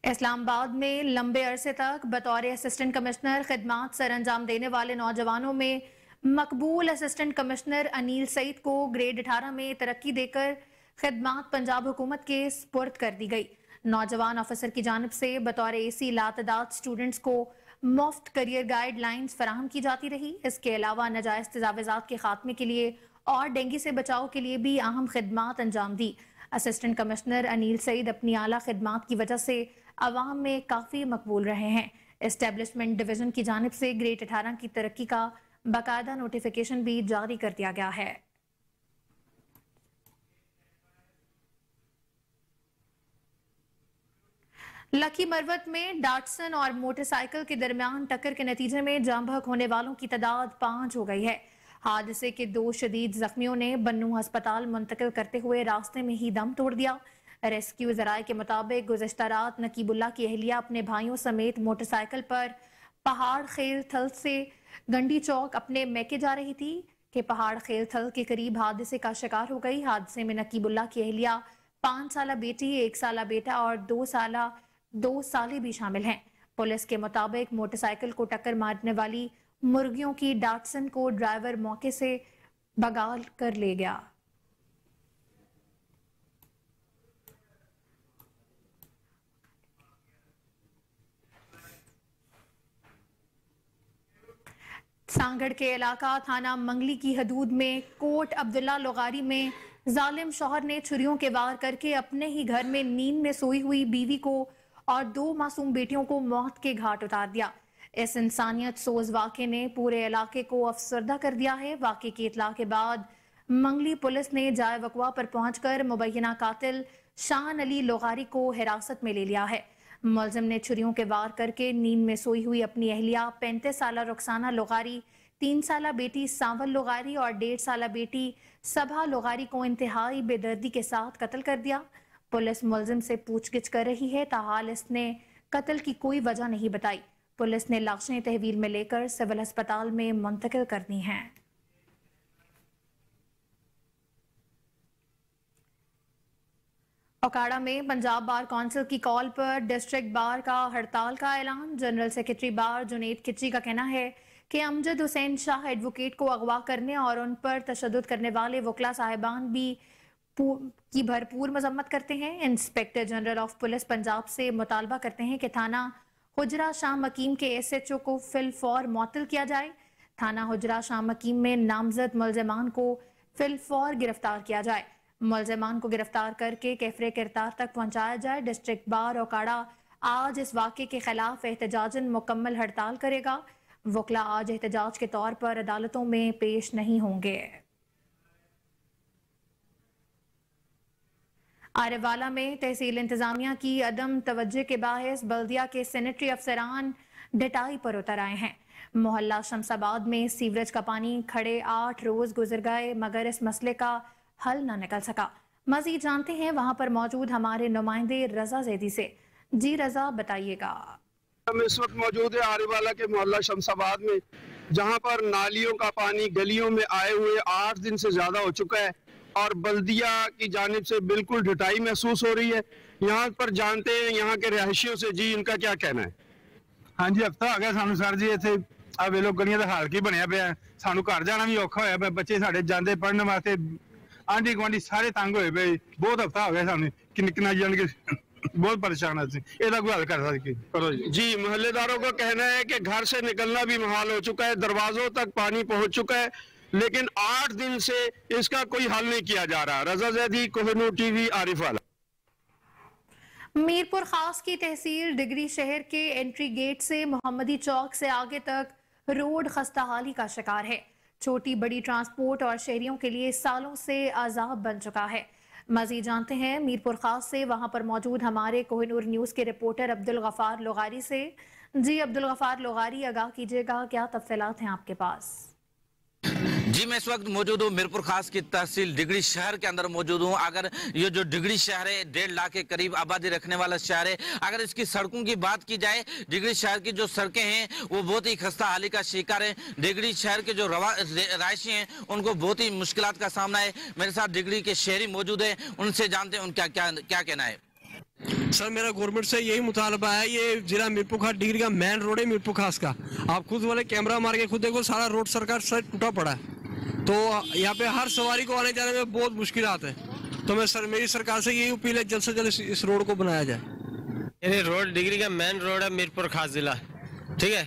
इस्लामाबाद में लंबे अरसे तक बतौर असिस्टेंट कमिश्नर खिदमात सर अंजाम देने वाले नौजवानों में मकबूल असिस्टेंट कमिश्नर अनिल सईद को ग्रेड 18 में तरक्की देकर खिदमात पंजाब हुकूमत के स्पुर्द कर दी गई। नौजवान ऑफिसर की जानिब से बतौर एसी लातदाद स्टूडेंट्स को मुफ्त करियर गाइडलाइंस फराहम की जाती रही। इसके अलावा नाजायज तजावुज़ात के खात्मे के लिए और डेंगू से बचाव के लिए भी अहम खिदमात अंजाम दी। असिस्टेंट कमिश्नर अनिल सईद अपनी आला खिदमात की वजह से अवाम में काफ़ी मकबूल रहे हैं। एस्टेब्लिशमेंट डिवीजन की जानिब से ग्रेड 18 की तरक्की का बाकायदा नोटिफिकेशन भी जारी कर दिया गया है। लकी मरवत में डाटसन और मोटरसाइकिल के दरमियान टक्कर के नतीजे में जाम बहक होने वालों की तादाद 5 हो गई है। हादसे के 2 शदीद जख्मियों ने बन्नू अस्पताल मुंतकिल करते हुए रास्ते में ही दम तोड़ दिया। रेस्क्यू जराये के मुताबिक गुज़श्ता रात नकीबुल्ला की अहलिया अपने भाइयों समेत मोटरसाइकिल पर पहाड़ खेल थल से गंडी चौक अपने मैके जा रही थी कि पहाड़ खेल थल के करीब हादसे का शिकार हो गई। हादसे में नकीबुल्ला की अहलिया, 5 साला बेटी, 1 साला बेटा और 2 साले भी शामिल हैं। पुलिस के मुताबिक मोटरसाइकिल को टक्कर मारने वाली मुर्गियों की डाटसन को ड्राइवर मौके से भगाल कर ले गया। सांगड़ के इलाका थाना मंगली की हदूद में कोट अब्दुल्ला लोगारी में जालिम शौहर ने छुरियों के वार करके अपने ही घर में नींद में सोई हुई बीवी को और 2 मासूम बेटियों को मौत के घाट उतार दिया। इस इंसानियत सोज वाक़े ने पूरे इलाके को अफसरदा कर दिया है। वाक़े की इत्ला के बाद मंगली पुलिस ने जाए वक़वा पर पहुंचकर मुबैना कातिल शान अली लोगारी को हिरासत में ले लिया है। मुलजिम ने छुरियों के वार करके नींद में सोई हुई अपनी अहलिया 35 साला रुखसाना लोगारी, 3 साला बेटी सांवल लोगारी और 1.5 साला बेटी सबा लोगारी को इंतहाई बेदर्दी के साथ कत्ल कर दिया। पुलिस मुलजिम से पूछगिछ कर रही है, ताहाल इसने कत्ल की कोई वजह नहीं बताई। पुलिस ने लाशें तहवील में लेकर सिविल अस्पताल में मुंतकिल कर दी हैं। ओकाड़ा में पंजाब बार काउंसिल की कॉल पर डिस्ट्रिक्ट बार का हड़ताल का ऐलान। जनरल सेक्रेटरी बार जुनेद किच्ची का कहना है कि अमजद हुसैन शाह एडवोकेट को अगवा करने और उन पर तशद्दुद करने वाले वकला साहिबान भी की भरपूर मजम्मत करते हैं। Inspector general of police Punjab से मुतालबा करते हैं कि थाना हुजरा शाह मकीम के SHO को फिलफौर मुअत्तल किया जाए। थाना हुजरा शाह मकीम में नामजद मुलजिमान को फिलफौर गिरफ्तार किया जाए। मुलजिमान को गिरफ्तार करके कैफरे किरतार तक पहुंचाया जाए। डिस्ट्रिक्ट बार ओकाड़ा आज इस वाक़े के खिलाफ एहतजाजन मुकम्मल हड़ताल करेगा। वकला आज एहतजाज के तौर पर अदालतों में पेश नहीं होंगे। आरेवाला में तहसील इंतजामिया की अदम तवज्जो के बायस बल्दिया के सैनिटरी अफसरान डटाई पर उतर आए हैं। मोहल्ला शमसाबाद में सीवरेज का पानी खड़े 8 रोज गुजर गए मगर इस मसले का हल न निकल सका। मजीद जानते हैं वहां पर मौजूद हमारे नुमाइंदे रजा जैदी से। जी रजा, बताइएगा। हम इस वक्त मौजूद है आरेवाला के मोहल्ला शमसाबाद में, जहां पर नालियों का पानी गलियों में आए हुए 8 दिन से ज्यादा हो चुका है और बल्दिया की जानिब से बिल्कुल ढटाई महसूस हो रही है। यहाँ पर जानते हैं यहाँ के रहायशियों से, जी इनका क्या कहना है? हाँ जी, हफ्ता आ गया सानू सर जी। इत्थे आ वेलो गलियां दा हाल की बनया पिया, सानू घर जाना भी औखा होया पिया। बच्चे साडे जांदे पढ़न वास्ते, आंढी गुआंढी सारे तंग होए पे। बहुत हफ्ता हो गया सानू किन्ना जान के बहुत परेशान है। ਇਹਦਾ कोई हल कर सके करो जी। मोहल्लेदारों का कहना है कि घर से निकलना भी मुहाल हो चुका है, दरवाजों तक पानी पहुंच चुका है, लेकिन 8 दिन से इसका कोई हल नहीं किया जा रहा। रजा जैदी, कोहिनूर टीवी, आरिफवाला। मीरपुर खास की तहसील डिगरी शहर के एंट्री गेट से मोहम्मदी चौक से आगे तक रोड खस्ताहाली का शिकार है। छोटी बड़ी ट्रांसपोर्ट और शहरियों के लिए सालों से अजाब बन चुका है। मजीद जानते हैं मीरपुर खास से वहां पर मौजूद हमारे कोहिनूर न्यूज के रिपोर्टर अब्दुल गफार लोगारी से। जी अब्दुल गफार लोगारी, आगाह कीजिएगा, क्या तफसीलात हैं आपके पास? जी, मैं इस वक्त मौजूद हूँ मीरपुर खास की तहसील डिगरी शहर के अंदर मौजूद हूँ। अगर ये जो डिगरी शहर है 1.5 लाख के करीब आबादी रखने वाला शहर है। अगर इसकी सड़कों की बात की जाए, डिगरी शहर की जो सड़कें हैं वो बहुत ही खस्ता हाली का शिकार है। डिगरी शहर के जो रहायशी हैं उनको बहुत ही मुश्किलात का सामना है। मेरे साथ डिगरी के शहरी मौजूद है, उनसे जानते हैं उनका क्या कहना है। सर मेरा गवर्नमेंट से यही मुतालबा है, ये जिला मीरपुर खास डिग्री का मेन रोड है मीरपुर खास का, आप खुद वाले कैमरा मार के खुद देखो सारा रोड सरकार से टूटा पड़ा है, तो यहाँ पे हर सवारी को आने जाने में बहुत मुश्किल है। तो मेरी सरकार से यही अपील है जल्द से जल्द इस रोड को बनाया जाए। ये रोड डिग्री का मेन रोड है मीरपुर खास जिला, ठीक है।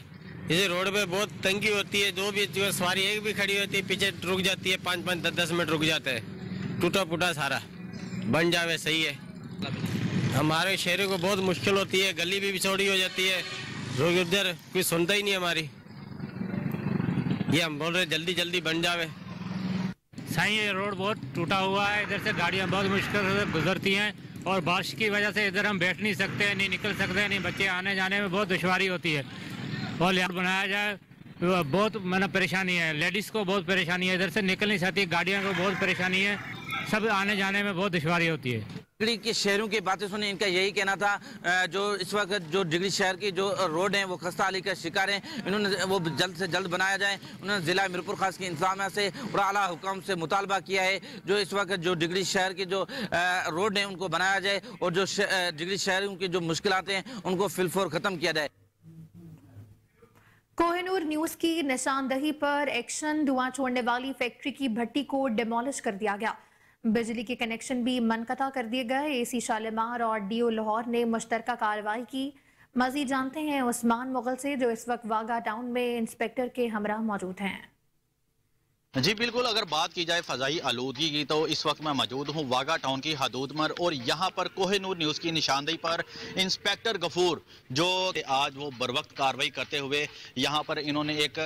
इस रोड पे बहुत तंगी होती है, जो भी जो सवारी एक भी खड़ी होती है पीछे रुक जाती है, 5-5, 10-10 मिनट रुक जाते हैं। टूटा फूटा सारा बन जावे सही है। हमारे शहरों को बहुत मुश्किल होती है, गली भी चौड़ी हो जाती है, लोग इधर कोई सुनता ही नहीं हमारी। ये हम बोल रहे जल्दी जल्दी बन जावे। साईं ये रोड बहुत टूटा हुआ है, इधर से गाड़ियाँ बहुत मुश्किल से गुजरती हैं और बारिश की वजह से इधर हम बैठ नहीं सकते, नहीं निकल सकते, नहीं बच्चे आने जाने में बहुत दुश्वारी होती है। और यहाँ बनाया जाए बहुत परेशानी है, लेडीज़ को बहुत परेशानी है, इधर से निकल नहीं सकती, गाड़ियों को बहुत परेशानी है, सब आने जाने में बहुत दुश्वारी होती है। डिगरी के शहरों की बातें सुनी, इनका यही कहना था जो इस वक्त जो डिगरी शहर की जो रोड हैं वो खस्ता हाली का शिकार हैं, इन्होंने वो जल्द से जल्द बनाया जाए। उन्होंने ज़िला मीरपुर खास की इंतजामिया से और आला हुकाम से मुतालबा किया है जो इस वक्त जो डिगरी शहर की जो रोड हैं उनको बनाया जाए और जो डिगरी शहरों की जो मुश्किलात हैं उनको फिलफोर ख़त्म किया जाए। कोहिनूर न्यूज की निशानदही पर एक्शन, धुआं छोड़ने वाली फैक्ट्री की भट्टी को डिमोलिश कर दिया गया, बिजली के कनेक्शन भी मनकता कर दिए गए। एसी शालीमार और डीओ लाहौर ने मुश्तरका कार्रवाई की। मजीद जानते हैं उस्मान मुगल से जो इस वक्त वागा टाउन में इंस्पेक्टर के हमरा मौजूद हैं। जी बिल्कुल, अगर बात की जाए फ़ज़ाई आलूदगी की तो इस वक्त मैं मौजूद हूँ वागा टाउन की हदूद पर और यहाँ पर कोहिनूर न्यूज़ की निशानदेही पर इंस्पेक्टर गफूर जो आज वो बरवक्त कार्रवाई करते हुए यहाँ पर इन्होंने एक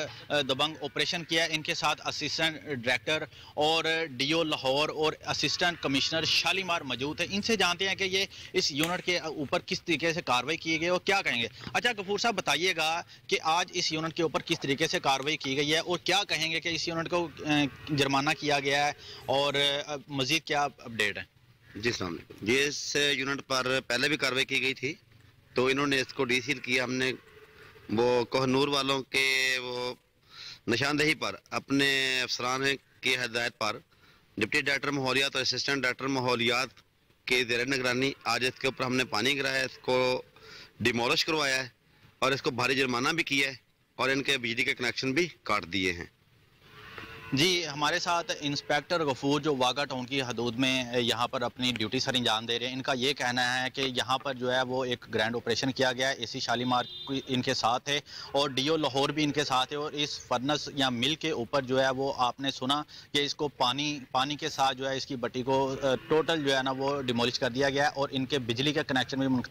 दबंग ऑपरेशन किया। इनके साथ असिस्टेंट डायरेक्टर और डीओ लाहौर और असिस्टेंट कमिश्नर शालीमार मौजूद है। इनसे जानते हैं कि ये इस यूनिट के ऊपर किस तरीके से कार्रवाई की गई और क्या कहेंगे। अच्छा गफूर साहब बताइएगा कि आज इस यूनिट के ऊपर किस तरीके से कार्रवाई की गई है और क्या कहेंगे कि इस यूनिट को जुर्माना किया गया है और मजीद क्या अपडेट है। जी सलाम। ये इस यूनिट पर पहले भी कार्रवाई की गई थी तो इन्होंने इसको डीसील किया। हमने वो कोहनूर वालों के वो निशानदेही पर अपने अफसरान की हदायत पर डिप्टी डायरेक्टर माहौलियात और असिस्टेंट डायरेक्टर माहौलियात के ज़ेर निगरानी आज इसके ऊपर हमने पानी गिराया है, इसको डिमोलिश करवाया है और इसको भारी जुर्माना भी किया है और इनके बिजली के कनेक्शन भी काट दिए हैं। जी हमारे साथ इंस्पेक्टर गफूर जो वागा टाउन की हदूद में यहाँ पर अपनी ड्यूटी सर अंजाम दे रहे हैं। इनका ये कहना है कि यहाँ पर जो है वो एक ग्रैंड ऑपरेशन किया गया है, एसी शालीमार इनके साथ है और डीओ लाहौर भी इनके साथ है और इस फर्नस या मिल के ऊपर जो है वो आपने सुना कि इसको पानी के साथ जो है इसकी भट्टी को टोटल जो है ना वो डिमोलिश कर दिया गया है और इनके बिजली का कनेक्शन भी।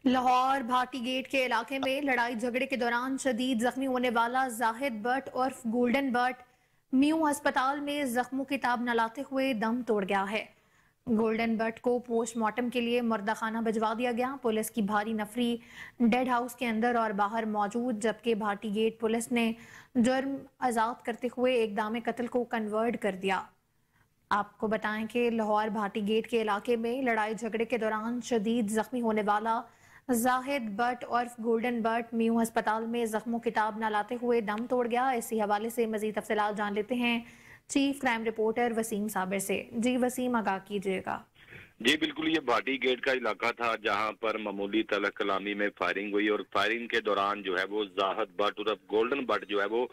लाहौर भाटी गेट के इलाके में लड़ाई झगड़े के दौरान शदीद जख्मी होने वाला जाहिद बट उर्फ गोल्डन बट म्यू अस्पताल में जख्मों की ताब न लाते हुए दम तोड़ गया है। गोल्डन बट को पोस्टमार्टम के लिए मुर्दा खाना भिजवा दिया गया। पुलिस की भारी नफरी डेड हाउस के अंदर और बाहर मौजूद, जबकि भाटी गेट पुलिस ने जुर्म आज़ाद करते हुए इक़दाम कत्ल को कन्वर्ट कर दिया। आपको बताएं कि लाहौर भाटी गेट के इलाके में लड़ाई झगड़े के दौरान शदीद जख्मी होने वाला जाहिद बट उर्फ गोल्डन बट म्यू अस्पताल में जख्मों की ताब न लाते हुए दम तोड़ गया। इसी हवाले से मजीद तफसीलात जान लेते हैं chief crime reporter Waseem Sabir से। जी वसीम, आगाह कीजिएगा। जी बिल्कुल, ये भाटी गेट का इलाका था जहां पर मामूली तलक कलामी में फायरिंग हुई और फायरिंग के दौरान जो है वो जाहिद बट उर्फ गोल्डन बट जो है वो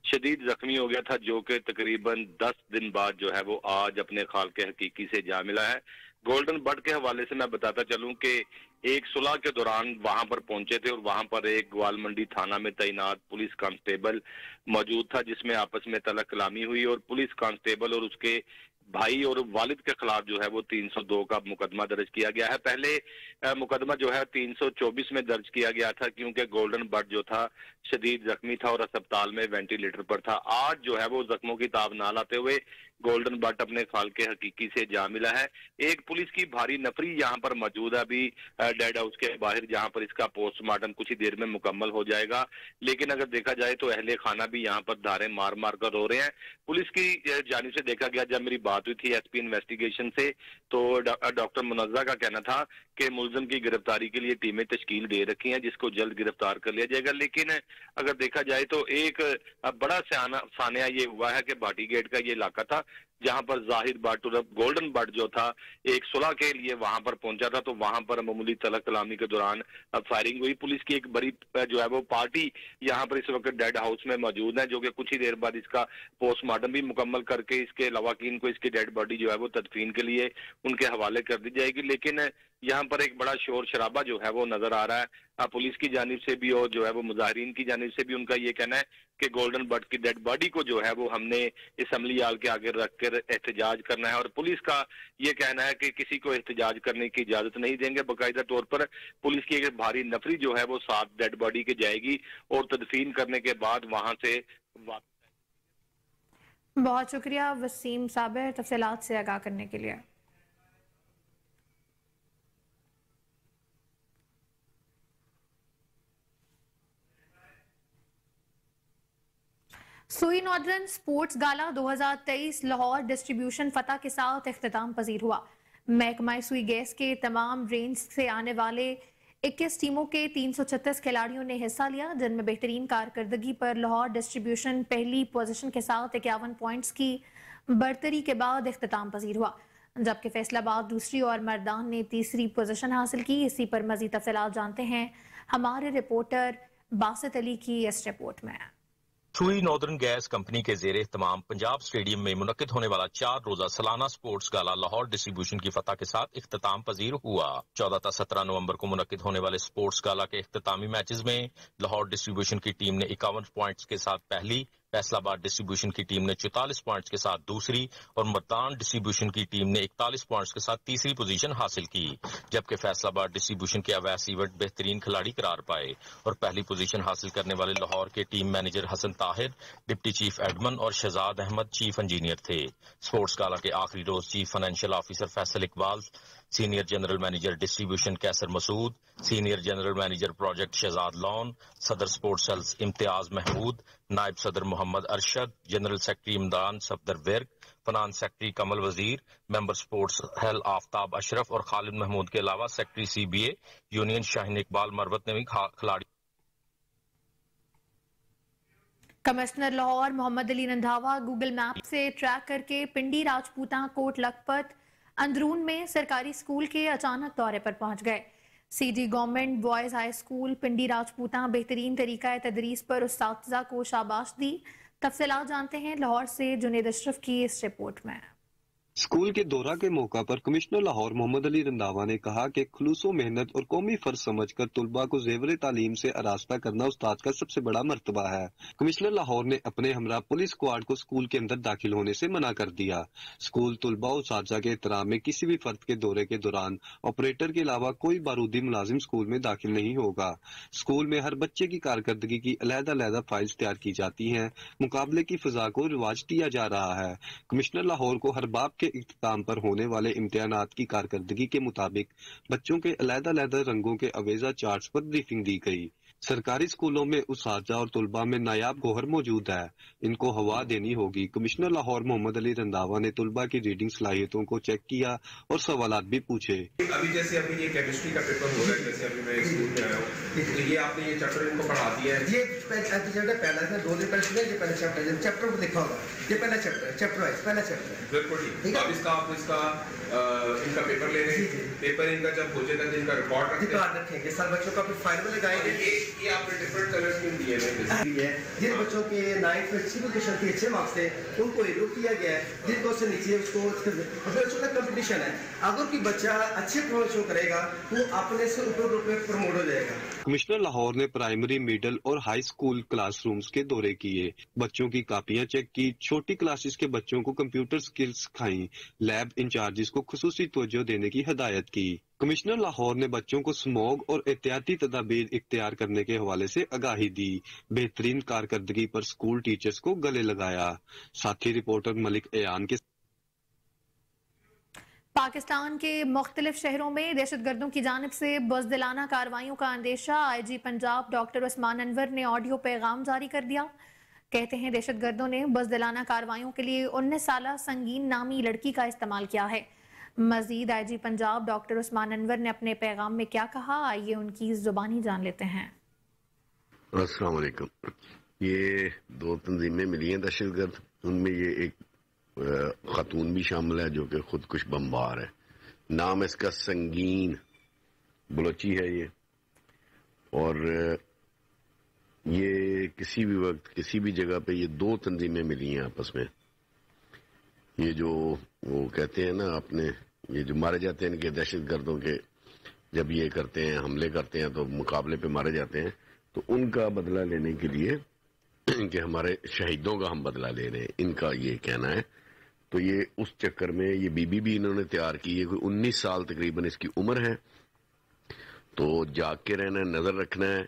शदीद जख्मी हो गया था, जो कि तकरीबन 10 दिन बाद जो है वो आज अपने खाल के हकीकी से जा मिला है। गोल्डन बट के हवाले से मैं बताता चलूं कि एक सुलह के दौरान वहां पर पहुंचे थे और वहां पर एक ग्वाल मंडी थाना में तैनात पुलिस कांस्टेबल मौजूद था, जिसमें आपस में तलक कलामी हुई और पुलिस कांस्टेबल और उसके भाई और वालिद के खिलाफ जो है वो 302 का मुकदमा दर्ज किया गया है। पहले मुकदमा जो है 324 में दर्ज किया गया था क्योंकि गोल्डन बट जो था शदीद जख्मी था और अस्पताल में वेंटिलेटर पर था। आज जो है वो जख्मों की ताब ना लाते हुए गोल्डन बट अपने खाल के हकीकी से जा मिला है। एक पुलिस की भारी नफरी यहाँ पर मौजूद है अभी डेड हाउस के बाहर, जहाँ पर इसका पोस्टमार्टम कुछ ही देर में मुकम्मल हो जाएगा। लेकिन अगर देखा जाए तो अहले खाना भी यहाँ पर धारे मार मार कर रो रहे हैं। पुलिस की जानिब से देखा गया, जब मेरी बात हुई थी एसपी इन्वेस्टिगेशन से तो डॉक्टर मुनज़्ज़ा का कहना था कि मुलजिम की गिरफ्तारी के लिए टीमें तश्कील दे रखी हैं जिसको जल्द गिरफ्तार कर लिया जाएगा। लेकिन अगर देखा जाए तो एक बड़ा सानिया ये हुआ है कि भाटी गेट का ये इलाका था जहां पर जाहिर बट और गोल्डन बट जो था एक सुलह के लिए वहां पर पहुंचा था, तो वहां पर मामूली तलक कलामी के दौरान फायरिंग हुई। पुलिस की एक बड़ी जो है वो पार्टी यहाँ पर इस वक्त डेड हाउस में मौजूद है, जो कि कुछ ही देर बाद इसका पोस्टमार्टम भी मुकम्मल करके इसके अलावा कि इनको इसकी डेड बॉडी जो है वो तदफीन के लिए उनके हवाले कर दी जाएगी। लेकिन यहाँ पर एक बड़ा शोर शराबा जो है वो नजर आ रहा है। पुलिस की जानिब से भी और जो है वो मुजाहिरीन की जानिब से भी उनका ये कहना है कि गोल्डन बट की डेड बॉडी को जो है वो हमने असेंबली हाल के आगे रख कर एहतजाज करना है, और पुलिस का ये कहना है कि किसी को एहतजाज करने की इजाजत नहीं देंगे। बाकायदा तौर पर पुलिस की एक भारी नफरी जो है वो 7 डेड बॉडी के जाएगी और तदफीन करने के बाद वहां से बहुत शुक्रिया वसीम साबिर तफसीलात से आगाह करने के लिए। सुई नॉर्दर्न स्पोर्ट्स गाला 2023 लाहौर डिस्ट्रीब्यूशन फतह के साथ इख्तिताम पजीर हुआ। महकमा सुई गैस के तमाम रेंज से आने वाले 21 टीमों के 336 खिलाड़ियों ने हिस्सा लिया, जिनमें बेहतरीन कारकर्दगी पर लाहौर डिस्ट्रीब्यूशन पहली पोजीशन के साथ 51 पॉइंट्स की बरतरी के बाद इख्तिताम पजीर हुआ, जबकि फैसलाबाद दूसरी और मर्दान ने तीसरी पोजीशन हासिल की। इसी पर मजीद तफसीलात जानते हैं हमारे रिपोर्टर बासित अली की इस रिपोर्ट में। सुई नॉर्दर्न गैस कंपनी के जेर तमाम पंजाब स्टेडियम में मुनक्किद होने वाला 4 रोजा सालाना स्पोर्ट्स गाला लाहौर डिस्ट्रीब्यूशन की फतह के साथ इख्तिताम पजीर हुआ। 14 था 17 नवंबर को मुनक्किद होने वाले स्पोर्ट्स गाला के इख्तितामी मैचेस में लाहौर डिस्ट्रीब्यूशन की टीम ने 51 पॉइंट्स के साथ पहली, फैसलाबाद डिस्ट्रीब्यूशन की टीम ने 44 पॉइंट्स के साथ दूसरी और मर्दान डिस्ट्रीब्यूशन की टीम ने 41 पॉइंट्स के साथ तीसरी पोजीशन हासिल की, जबकि फैसलाबाद डिस्ट्रीब्यूशन के अवैस इवट बेहतरीन खिलाड़ी करार पाए और पहली पोजीशन हासिल करने वाले लाहौर के team manager Hassan Tahir, deputy chief admin और शहजाद अहमद चीफ इंजीनियर थे। स्पोर्ट्स गाला के आखिरी रोज chief financial officer Faisal Iqbal, senior general manager distribution Qaiser Masood, senior general manager project Shahzad Lone, सदर स्पोर्ट्स सेल्स इम्तियाज महमूद, नायब सदर Mohammad Arshad, general secretary Imran Safdar Virk, finance secretary Kamal Wazir, member sports हेल आफ्ताब अशरफ और खालिद महमूद के अलावा secretary CBA union Shaheen Iqbal Marwat ने भी खिलाड़ी। Commissioner Lahore Muhammad Ali Randhawa Google map से ट्रैक करके पिंडी राजपूता कोट लखपत अंदरून में सरकारी स्कूल के अचानक दौरे पर पहुंच गए। CG government boys high school Pindi Rajputa बेहतरीन तरीका तदरीस पर उस्ताद को शाबाश दी। तफसीलात जानते हैं लाहौर से जुनेद अशरफ की इस रिपोर्ट में। स्कूल के दौरा के मौका पर कमिश्नर लाहौर मोहम्मद अली रंधावा ने कहा कि खुलूसो मेहनत और कौमी फर्ज समझकर तुलबा को जेवर तालीम से आरास्ता करना उस्ताद का सबसे बड़ा मर्तबा है। कमिश्नर लाहौर ने अपने हमरा पुलिस स्क्वाड को स्कूल के अंदर दाखिल होने से मना कर दिया। स्कूल तुलबा और उस्ताद के एहतराम में किसी भी फर्द के दौरे के दौरान ऑपरेटर के अलावा कोई बारूदी मुलाजिम स्कूल में दाखिल नहीं होगा। स्कूल में हर बच्चे की कारकर्दगी की अलग-अलग फाइल्स तैयार की जाती हैं। मुकाबले की फिजा को रिवाज दिया जा रहा है। कमिश्नर लाहौर को हर बाप के इख्तिताम पर होने वाले इम्तिहानात की कारकर्दगी के मुताबिक बच्चों के अलग-अलग रंगों के अवेजा चार्ट्स पर ब्रीफिंग दी गई। सरकारी स्कूलों में उस्ताद और तुलबा में नायाब गोहर मौजूद है, इनको हवा देनी होगी। कमिश्नर लाहौर मोहम्मद अली रंधावा ने तुलबा की रीडिंग सलाहियतों को चेक किया और सवालात भी पूछे। अभी जैसे अभी ये केमिस्ट्री का पेपर हो रहा है, जैसे अभी मैं स्कूल में आया हूँ, तो ये आपने ये चैप्टर इनको पढ़ा दिया है। ये पहला है 2 दिन पहले ये पहला चैप्टर है, चैप्टर को लिखा होगा, ये पहला चैप्टर है, चैप्टर वाइज पहला चैप्टर है। बिल्कुल ठीक। अब इसका आप इनका पेपर ले रहे हैं, पेपर इनका जब हो जाएगा इनका रिकॉर्ड रखेंगे, सर बच्चों का फिर फाइनल लगाएंगे। ये आपने डिफरेंट कलर्स में दिए हैं। जिन बच्चों के 9th में सिविल क्वेश्चन के अच्छे मार्क्स थे उनको रिमूव किया गया है, जिन क्वेश्चन नीचे उसको बच्चों का कंपटीशन है। अगर कोई बच्चा अच्छे परफॉर्मेंस शो करेगा वो अपने से ऊपर प्रमोट हो जाएगा। कमिश्नर लाहौर ने प्राइमरी, मिडिल और हाई स्कूल क्लासरूम्स के दौरे किए, बच्चों की कापियां चेक की, छोटी क्लासेस के बच्चों को कंप्यूटर स्किल्स सिखाई, लैब इंचार्जेस को खुसूसी तवज्जो देने की हिदायत की। कमिश्नर लाहौर ने बच्चों को स्मॉग और एहतियाती तदाबीर इख्तियार करने के हवाले से आगाही दी। बेहतरीन कारकर्दगी पर स्कूल टीचर्स को गले लगाया। साथी रिपोर्टर मलिक एयान के पाकिस्तान के मुख्तलिफ शहरों में दहशतगर्दों की जानिब से बुज़दिलाना कार्रवाइयों का अंदेशा। IG पंजाब डॉक्टर उस्मान अनवर ने ऑडियो पैगाम जारी कर दिया। कहते हैं दहशतगर्दों ने बुज़दिलाना कार्रवाइयों के लिए 19 साला संगीन नामी लड़की का इस्तेमाल किया है। मजीद IG पंजाब डॉक्टर उस्मान अनवर ने अपने पैगाम में क्या कहा, आइए उनकी जुबानी जान लेते हैं। अस्सलाम वालेकुम। ये 2 तंजीमें मिली हैं दहशतगर्द, उनमें ये एक خاتون بھی شامل ہے جو کہ خودکش بمبار ہے. نام اس کا سنگین بلوچی ہے یہ، اور یہ کسی بھی وقت کسی بھی جگہ پہ یہ دو تنظیمیں ملی ہیں آپس میں. یہ جو وہ کہتے ہیں نا اپنے یہ جو مارے جاتے ہیں ان کے دہشت گردوں کے، جب یہ کرتے ہیں حملے کرتے ہیں تو مقابلے پہ مارے جاتے ہیں، تو ان کا بدلہ لینے کے لیے کہ ہمارے شہیدوں کا ہم بدلہ لے رہے ہیں، ان کا یہ کہنا ہے. تو یہ اس چکر میں یہ بھی انہوں نے تیار کی ہے. کوئی 19 سال تقریباً اس کی عمر ہے. تو جاگ کے رہنا ہے، نظر رکھنا ہے،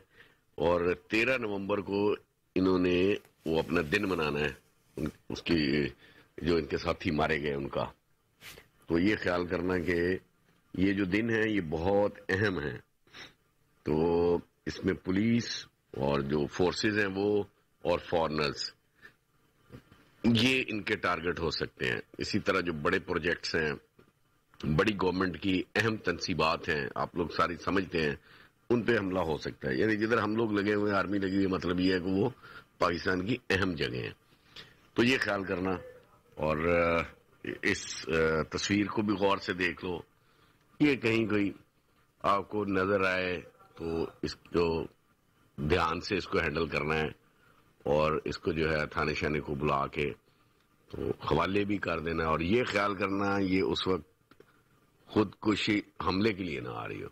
اور 13 نومبر کو انہوں نے وہ اپنا دن منانا ہے اس کی جو ان کے ساتھی مارے گئے ان کا. تو یہ خیال کرنا کہ یہ جو دن ہے یہ بہت اہم ہے. تو اس میں پولیس اور جو فورسز ہیں وہ اور فورنرز یہ ان کے ٹارگٹ ہو سکتے ہیں. اسی طرح جو بڑے پروجیکٹس ہیں، بڑی گورنمنٹ کی اہم تنصیبات ہیں، آپ لوگ ساری سمجھتے ہیں، ان پہ حملہ ہو سکتا ہے. یعنی جدھر ہم لوگ لگے ہوئے ہیں، آرمی لگی ہوئی، مطلب یہ ہے کہ وہ پاکستان کی اہم جگہ ہیں. تو یہ خیال کرنا، اور اس تصویر کو بھی غور سے دیکھ لو. یہ کہیں کوئی آپ کو نظر آئے تو اس کو دھیان سے اس کو ہینڈل کرنا ہے، اور اس کو جو ہے تھانے شانے کو بلا کے تو حوالے بھی کر دینا. اور یہ خیال کرنا یہ اس وقت خودکشی حملے کے لیے نہ آ رہی ہو.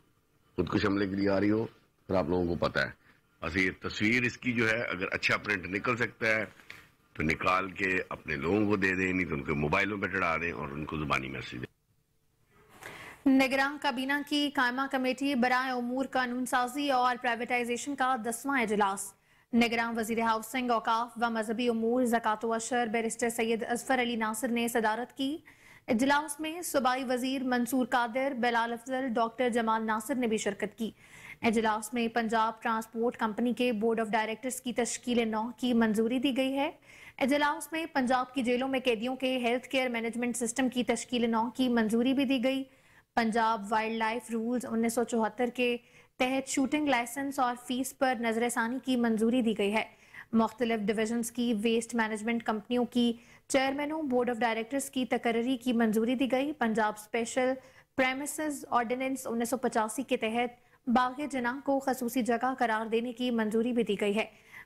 خودکش حملے کے لیے آ رہی ہو پھر آپ لوگوں کو پتا ہے. بس یہ تصویر اس کی جو ہے اگر اچھا پرنٹ نکل سکتا ہے تو نکال کے اپنے لوگوں کو دے دیں، نہیں تو ان کے موبائلوں پہ چڑھا دیں اور ان کو زبانی میسج دیں. نگراں کابینہ کی قائمہ کمیٹی برائے امور قانون سازی اور پرائیویٹائزیشن کا 10واں اجلاس. نگراں وزیر ہاؤسنگ، اوقاف و مذہبی امور، زکوٰۃ و عشر بیرسٹر سید اظفر علی ناصر نے صدارت کی. اجلاس میں صوبائی وزیر منصور قادر، بلال افضل، ڈاکٹر جمال ناصر نے بھی شرکت کی. اجلاس میں پنجاب ٹرانسپورٹ کمپنی کے بورڈ آف ڈائریکٹرز کی تشکیل 9 کی منظوری دی گئی ہے. اجلاس میں پنجاب کی جیلوں میں قیدیوں کے ہیلتھ کیئر مینجمنٹ سسٹم کی تشکیل 9 کی منظوری بھی دی گئی. پنجاب وائلڈ لائف رولز 1974 کے تحت شوٹنگ لائسنس اور فیس پر نظر ثانی کی منظوری دی گئی ہے. مختلف ڈویژنز کی ویسٹ مینجمنٹ کمپنیوں کی چیئرمینوں، بورڈ آف ڈائریکٹرز کی تقرری کی منظوری دی گئی. پنجاب اسپیشل پریمیسز آرڈیننس 1985 کے تحت باغ جناح کو خصوصی جگہ قرار دینے کی منظوری بھی دی گئی ہے.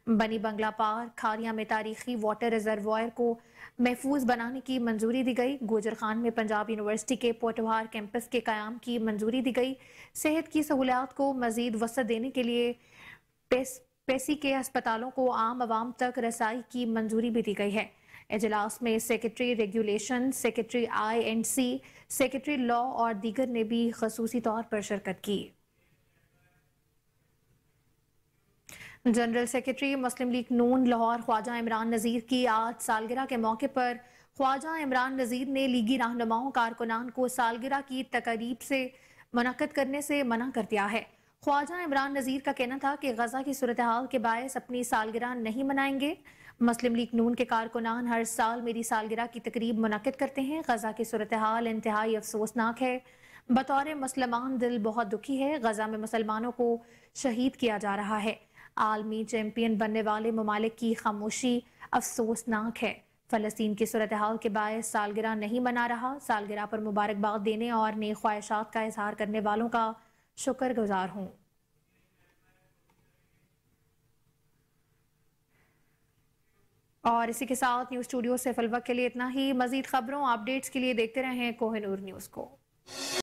بنی بنگلہ پارک کھاریاں میں تاریخی واٹر ریزروائر کو محفوظ بنانے کی منظوری دی گئی. گوجر خان میں پنجاب یونیورسٹی کے پوٹوہار کیمپس کے قیام کی منظوری دی گئی. صحت کی سہولیات کو مزید وسعت دینے کے لیے پیسی کے ہسپتالوں کو عام عوام تک رسائی کی منظوری بھی دی گئی ہے. اجلاس میں secretary regulation, secretary INC، secretary law اور دیگر نے بھی خصوصی طور پر شرکت کی. جنرل سیکرٹری مسلم لیگ نون لاہور خواجہ عمران نذیر کی آج سالگرہ کے موقع پر خواجہ عمران نذیر نے لیگی رہنماؤں کارکنان کو سالگرہ کی تقریب سے منعقد کرنے سے منع کر دیا ہے. خواجہ عمران نذیر کا کہنا تھا کہ غزہ کی صورتحال کے باعث اپنی سالگرہ نہیں منائیں گے. مسلم لیگ نون کے کارکنان ہر سال میری سالگرہ کی تقریب منعقد کرتے ہیں. غزہ کی صورتحال انتہائی افسوسناک ہے. بطور مسلمان دل بہت دکھی ہے. غزہ میں مسلمانوں کو شہید کیا جا رہا ہے. عالمی چیمپئن بننے والے ممالک کی خاموشی افسوسناک ہے. فلسطین کی صورتحال کے باعث سالگرہ نہیں منا رہا. سالگرہ پر مبارکباد دینے اور نیک خواہشات کا اظہار کرنے والوں کا شکر گزار ہوں. اور اسی کے ساتھ نیوز اسٹوڈیو سے فی الوقت کے لیے اتنا ہی. مزید خبروں اپڈیٹس کے لیے دیکھتے رہیں کوہ نور نیوز کو.